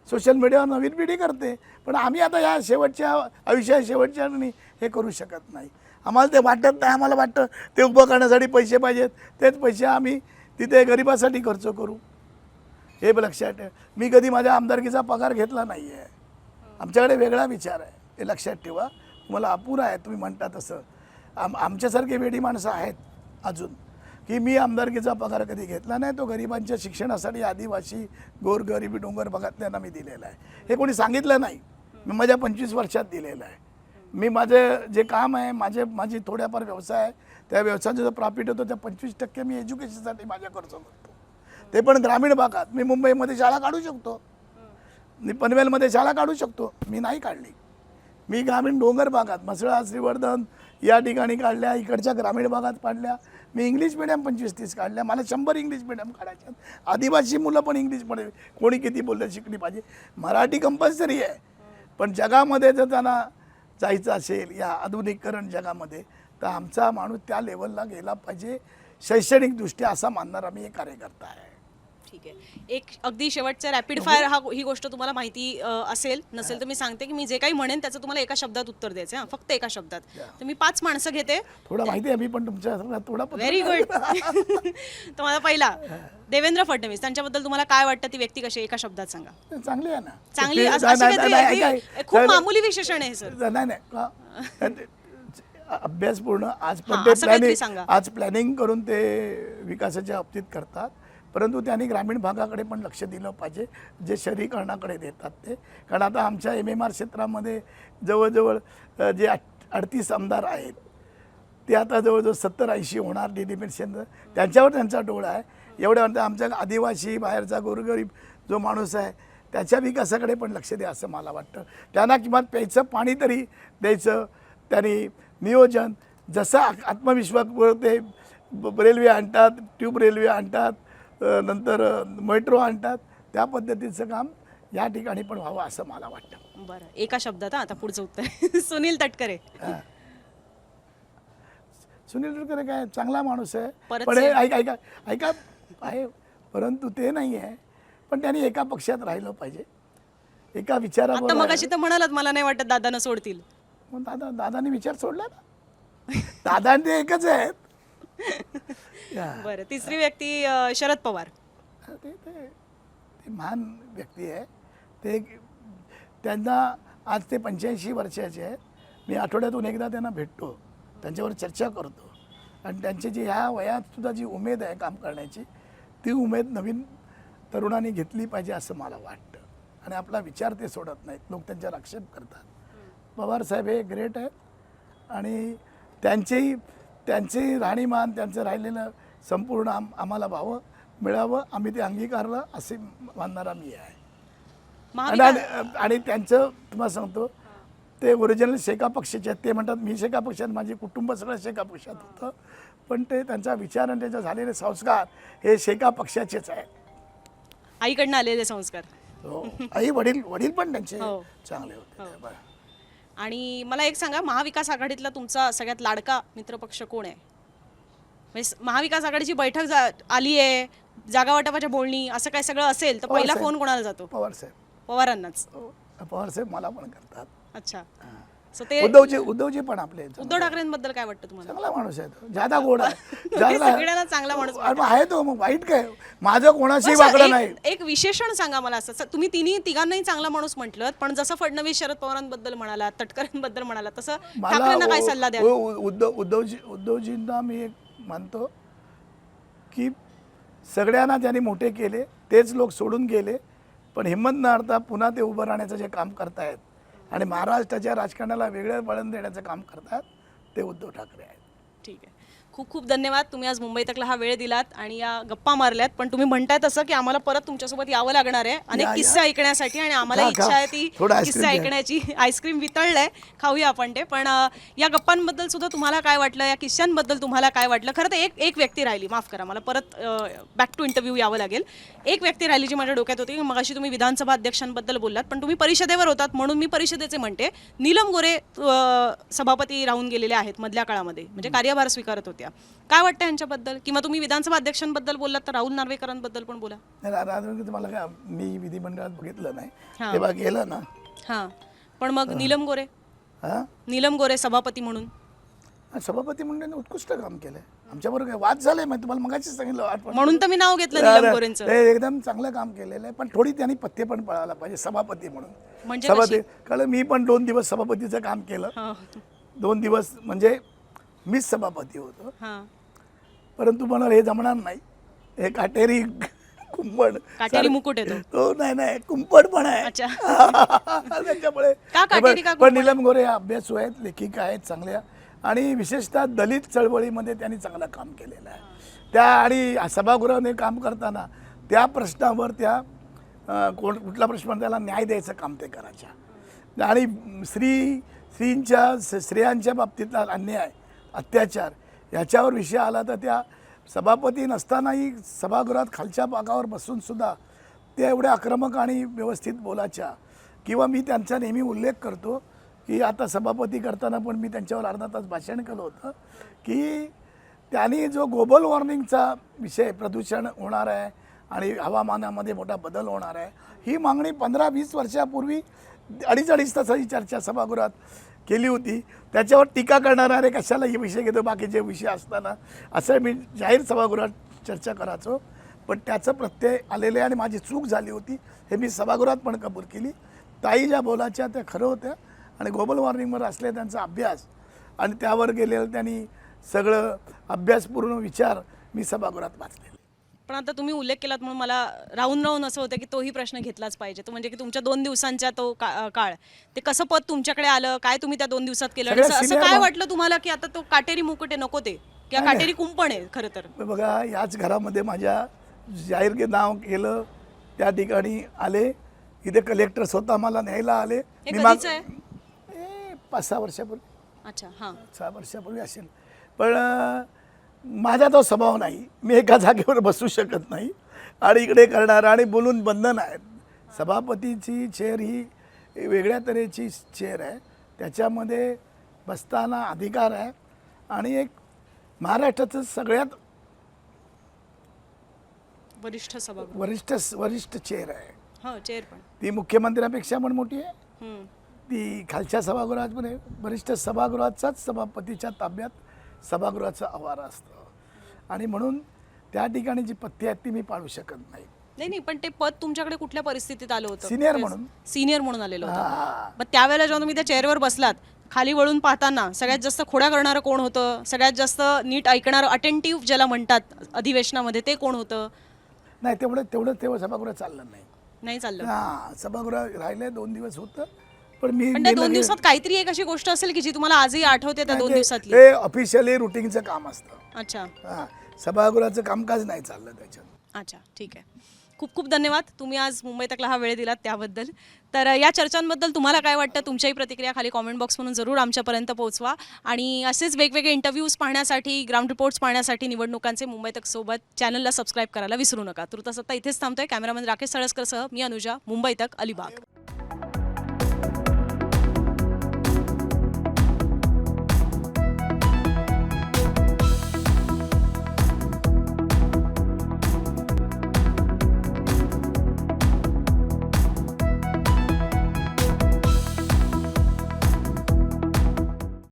सोशल मीडियावर नवीन पिढी करते, पण आम्ही आता या आयुष्याच्या शेवटच्या हे करू शकत नाही. आम्हाला ते वाटत नाही. आम्हाला वाटतं ते उभं करण्यासाठी पैसे पाहिजेत, तेच पैसे आम्ही तिथे गरिबासाठी खर्च करू. हे लक्षात ठेवा. मी कधी माझ्या आमदारकीचा पगार घेतला नाही आहे. आमच्याकडे वेगळा विचार आहे, हे लक्षात ठेवा. तुम्हाला अपुरा आहे तुम्ही म्हणता तसं. आमच्यासारखे वेडी माणसं आहेत अजून की मी आमदारकीचा पगार कधी घेतला नाही. तो गरिबांच्या शिक्षणासाठी आदिवासी गोरगरिबी डोंगर भागातल्यांना मी दिलेला आहे. हे कोणी सांगितलं नाही, मी माझ्या 25 वर्षात दिलेलं आहे. मी माझं जे काम आहे, माझी थोड्याफार व्यवसाय आहे, त्या व्यवसायाचा जो प्रॉफिट होतो त्या 25% मी एज्युकेशनसाठी माझ्या खर्च करतो, ते पण ग्रामीण भागात. मी मुंबईमध्ये शाळा काढू शकतो, मी पनवेलमध्ये शाळा काढू शकतो, मी नाही काढली. मी ग्रामीण डोंगर भागात म्हसळा, श्रीवर्धन या ठिकाणी काढल्या, इकडच्या ग्रामीण भागात काढल्या. मी इंग्लिश मिडियम 25-30 काढल्या. मला 100 इंग्लिश मिडियम काढायच्या. आदिवासी मुलं पण इंग्लिशमध्ये कोणी किती बोललं शिकली पाहिजे. मराठी कंपल्सरी आहे, पण जगामध्ये जर त्यांना जायचं असेल या आधुनिकीकरण जगामध्ये तर आमचा माणूस त्या लेवलला गेला पाहिजे शैक्षणिकदृष्ट्या, असा मानणारा मी एक कार्यकर्ता आहे. ठीक आहे. एक अगदी शेवटचा रॅपिड फायर ही गोष्ट तुम्हाला माहिती असेल नसेल तर मी सांगते की मी जे काही म्हणेन त्याचं तुम्हाला एका शब्दात उत्तर द्यायचं आहे, फक्त एका शब्दात. तर मी 5 माणसं घेते. थोडा माहिती आहे मी पण तुमच्या थोडा. Very good. तर माझा पहिला देवेंद्र फडणवीस, त्यांच्याबद्दल तुम्हाला काय वाटतं, ती व्यक्ती कशी, एका शब्दात सांगा. चांगली आहे ना, चांगली खूप मामूली विशेषण आहे सर. नाही अभ्यासपूर्ण. आज पण असं काहीतरी सांगा. आज प्लॅनिंग करून ते विकासाच्या बाबतीत करतात, परंतु त्यांनी ग्रामीण भागाकडे पण लक्ष दिलं पाहिजे, जे शहरीकरणाकडे देतात ते. कारण आता आमच्या MMR क्षेत्रामध्ये जवळजवळ जे 38 आमदार आहेत ते आता जवळजवळ 70-80 होणार डिलिमिटेशन. त्यांच्यावर त्यांचा डोळा आहे. एवढ्या आमच्या आदिवासी बाहेरचा गोरगरीब जो माणूस आहे त्याच्या विकासाकडे पण लक्ष द्या असं मला वाटतं. त्यांना किमान प्यायचं पाणी तरी द्यायचं. त्यांनी नियोजन जसं आत्मविश्वास ते रेल्वे आणतात, ट्यूब रेल्वे आणतात, नंतर मेट्रो आणतात, त्या पद्धतीचं काम या ठिकाणी पण व्हावं असं मला वाटतं. बरं, एका शब्दात आता पुढचं उत्तर. सुनील तटकरे. सुनील तटकरे काय चांगला माणूस आहे, परत पण ऐका आहे, परंतु ते नाही आहे. पण त्यांनी एका पक्षात राहिलं पाहिजे, एका विचारावर. आता मगाशी तर म्हणालात मला नाही वाटत दादांना सोडतील. मग दादांनी विचार सोडला ना. दादा ते एकच आहेत. बरं, तिसरी व्यक्ती शरद पवार. ते महान व्यक्ती आहे. ते त्यांना आज ते 85 वर्षाचे आहेत. मी आठवड्यातून एकदा त्यांना भेटतो, त्यांच्यावर चर्चा करतो आणि त्यांची जी ह्या वयात सुद्धा जी उमेद आहे काम करण्याची, ती उमेद नवीन तरुणांनी घेतली पाहिजे असं मला वाटतं. आणि आपला विचार ते सोडत नाहीत, लोक त्यांच्यावर आक्षेप करतात. पवारसाहेब हे ग्रेट आहेत आणि त्यांचेही राहणीमान, त्यांचं राहिलेलं संपूर्ण आम्हाला व्हावं, मिळावं, आम्ही ते अंगीकारलं असे मानणारा मी आहे. आणि त्यांचं तुम्हाला सांगतो, ते ओरिजिनल शेका पक्षाचे आहेत. ते म्हणतात मी शेका पक्षात, माझे कुटुंब सगळं शेका पक्षात होतं, पण ते त्यांचा विचार आणि त्यांचे झालेले संस्कार हे शेका पक्षाचेच आहेत. आईकडनं आलेले संस्कार. हो, आई वडील पण त्यांचे चांगले होते. बरं. आणि मला एक सांगा, महाविकास आघाडीतला तुमचा सगळ्यात लाडका मित्रपक्ष कोण आहे? म्हणजे महाविकास आघाडीची बैठक आली आहे, जागा वाटपाच्या बोलणी असं काय सगळं असेल तर पहिला फोन कोणाला जातो? पवारांनाच. पवारसाहेब मला पण करतात. अच्छा. सो ते उद्धवजी पण आपले. उद्धव ठाकरेंबद्दल काय वाटतं तुम्हाला? चांगला माणूस आहे तो, ज्यादा गोड आहे. सगळ्यांना चांगला माणूस आहे तो, मग वाईट काय? माझं कोणाशी वाकडं नाही. एक विशेषण सांगा मला असं. तुम्ही तिघांनाही चांगला माणूस म्हटलं, पण जसं फडणवीस शरद पवारांबद्दल म्हणाला, तटकरेंबद्दल म्हणाला, तसं ठाकरेंना काय सल्ला द्या? उद्धवजींना मी एक मानतो की सगळ्यांना ज्यांनी मोठे केले तेच लोक सोडून गेले, पण हिंमत न हारता पुन्हा ते उभं राहण्याचं जे काम करतायत आणि महाराष्ट्राच्या राजकारणाला वेगळं वळण देण्याचं काम करतात, ते उद्धव ठाकरे आहेत. ठीक आहे, खूप खूप धन्यवाद. तुम्ही आज मुंबई तकला हा वेळ दिलात आणि या गप्पा मारल्यात. पण तुम्ही म्हणताय तसं की आम्हाला परत तुमच्यासोबत यावं लागणार आहे अनेक किस्से ऐकण्यासाठी, आणि आम्हाला इच्छा आहे ती किस्से ऐकण्याची. आईस्क्रीम वितळलंय, खाऊया आपण ते. पण या गप्पांबद्दल सुद्धा तुम्हाला काय वाटलं, या किस्स्यांबद्दल तुम्हाला काय वाटलं? खरं तर एक व्यक्ती राहिली, माफ करा, मला परत बॅक टू इंटरव्ह्यू यावं लागेल. एक व्यक्ती राहिली जी माझ्या डोक्यात होती. मगाशी तुम्ही विधानसभा अध्यक्षांबद्दल बोललात, पण तुम्ही परिषदेवर होतात म्हणून मी परिषदेचे म्हणते. नीलम गोरे सभापती राहून गेलेले आहेत मधल्या काळामध्ये, म्हणजे कार्यभार स्वीकारत होत्या. काय वाटतं यांच्याबद्दल? किंवा तुम्ही विधानसभा अध्यक्षांबद्दल बोललात तर राहुल नार्वेकरांबद्दल पण बोला. तुम्हाला काय, मी विधिमंडळात बघितलं नाही, तेव्हा गेलं ना. हां, पण मग नीलम गोरे सभापती म्हणून सभापती मंडळाने उत्कृष्ट काम केलंय. आमच्याबरोबर काय वाद झाले, मी तुम्हाला मगाशीच सांगितलं, म्हणून तर मी नाव घेतलं नीलम गोरेंचं. एकदम चांगलं काम केलेलं आहे, पण थोडी त्यांनी पथ्य पण पळायला पाहिजे सभापती म्हणून. म्हणजे सभापती कळलं, मी पण 2 दिवस सभापतीचं काम केलं. 2 दिवस म्हणजे मीच सभापती होतो, परंतु मला हे जमणार नाही. हे काटेरी कुंपड, काटेरी मुकुट येतो तो, नाही कुंपड पण आहे त्याच्यामुळे. पण नीलम गोरे अभ्यासू आहेत, लेखिका आहेत चांगल्या, आणि विशेषतः दलित चळवळीमध्ये त्यांनी चांगलं काम केलेलं आहे. त्या आणि सभागृहाने काम करताना त्या प्रश्नावर त्या कुठला प्रश्न त्याला न्याय द्यायचं काम ते करायच्या. आणि स्त्रियांच्या बाबतीतला अन्याय, अत्याचार याच्यावर विषय आला तर त्या सभापती नसतानाही सभागृहात खालच्या भागावर बसून सुद्धा त्या एवढ्या आक्रमक आणि व्यवस्थित बोलायच्या. किंवा मी त्यांचा नेहमी उल्लेख करतो की आता सभापती करताना पण मी त्यांच्यावर अर्धा तास भाषण केलं होतं की त्यांनी जो ग्लोबल वॉर्मिंगचा विषय, प्रदूषण होणार आहे आणि हवामानामध्ये मोठा बदल होणार आहे, ही मागणी 15-20 वर्षापूर्वी 2.5 तासाची चर्चा सभागृहात केली होती. त्याच्यावर टीका करणारा, अरे कशाला हे विषय घेतो बाकीचे विषय असताना, असं मी जाहीर सभागृहात चर्चा करायचो. पण त्याचं प्रत्यय आलेलं आहे आणि माझी चूक झाली होती हे मी सभागृहात पण कबूल केली. ताई ज्या बोलायच्या त्या खरं होत्या, आणि ग्लोबल वॉर्मिंगवर असले त्यांचा अभ्यास आणि त्यावर गेलेलं त्यांनी सगळं अभ्यासपूर्ण विचार मी सभागृहात वाचले. पण आता तुम्ही उल्लेख केलात म्हणून मला राहून असं होतं की तोही प्रश्न घेतलाच पाहिजे. तो म्हणजे की तुमच्या 2 दिवसांच्या तो काळ, ते कसं पद तुमच्याकडे आलं, काय तुम्ही त्या 2 दिवसात केलं, असं काय वाटलं तुम्हाला की आता तो काटेरी मुकुट नको ते, किंवा काटेरी कुंपण आहे? खरं तर बघा, याच घरामध्ये माझ्या जाहीर नाव केलं, त्या ठिकाणी आले, इथे कलेक्टर स्वतः मला न्यायला आले. 5-6 वर्षापूर्वी. अच्छा, हां, 6 वर्षापूर्वी असेल. पण माझा तो स्वभाव नाही, मी एका जागेवर बसू शकत नाही आणि इकडे करणार आणि बोलून बंधन आहेत. सभापतीची चेअर ही वेगळ्या तऱ्हेची चेअर आहे, त्याच्यामध्ये बसताना अधिकार आहे आणि एक महाराष्ट्राचं सगळ्यात वरिष्ठ चेअर आहे. चेअर पण ती मुख्यमंत्र्यापेक्षा पण मोठी आहे. ती खालच्या सभागृहात पण आहे. वरिष्ठ सभागृहाचाच सभापतीच्या ताब्यात सभागृहाचा आवारा असतो आणि म्हणून त्या ठिकाणी जी पथ्य आहेत ती मी पाळू शकत नाही. नाही नाही, पण ते पद तुमच्याकडे कुठल्या परिस्थितीत आलं होतं? Senior म्हणून. सिनियर म्हणून आलेलं होतं. हा. मग त्यावेळेला जेव्हा तुम्ही त्या चेअरवर बसलात, खाली वळून पाहताना सगळ्यात जास्त खोड्या करणारं कोण होतं? सगळ्यात जास्त नीट ऐकणारं, अटेंटिव्ह ज्याला म्हणतात अधिवेशनामध्ये, ते कोण होतं? नाही तेवढं सभागृह चाललं नाही. नाही चाललं. हा सभागृह राहिले 2 दिवस होतं पण मी पण त्या 2 दिवसात काहीतरी एक अशी गोष्ट असेल की जी तुम्हाला आजही आठवते त्या 2 दिवसातली. ते ऑफिशियली रुटीनचं काम असतं. अच्छा हा सभागृहाचं कामकाज नाही चाललं त्याच्यात. अच्छा, ठीक आहे. खूप खूप धन्यवाद, तुम्ही आज मुंबई तकला हा वेळ दिलात त्याबद्दल. तर या चर्चांबद्दल तुम्हाला काय वाटतं, तुमच्याही प्रतिक्रिया खाली कॉमेंट बॉक्स म्हणून जरूर आमच्यापर्यंत पोहोचवा. आणि असेच वेगवेगळे इंटरव्ह्यूज पाहण्यासाठी, ग्राउंड रिपोर्ट्स पाहण्यासाठी निवडणुकांचे मुंबई तक सोबत चॅनलला सबस्क्राईब करायला विसरू नका. तुर्तास आता इथेच थांबतोय. कॅमेरामॅन राकेश सळसकरसह मी अनुजा, मुंबई तक, अलिबाग.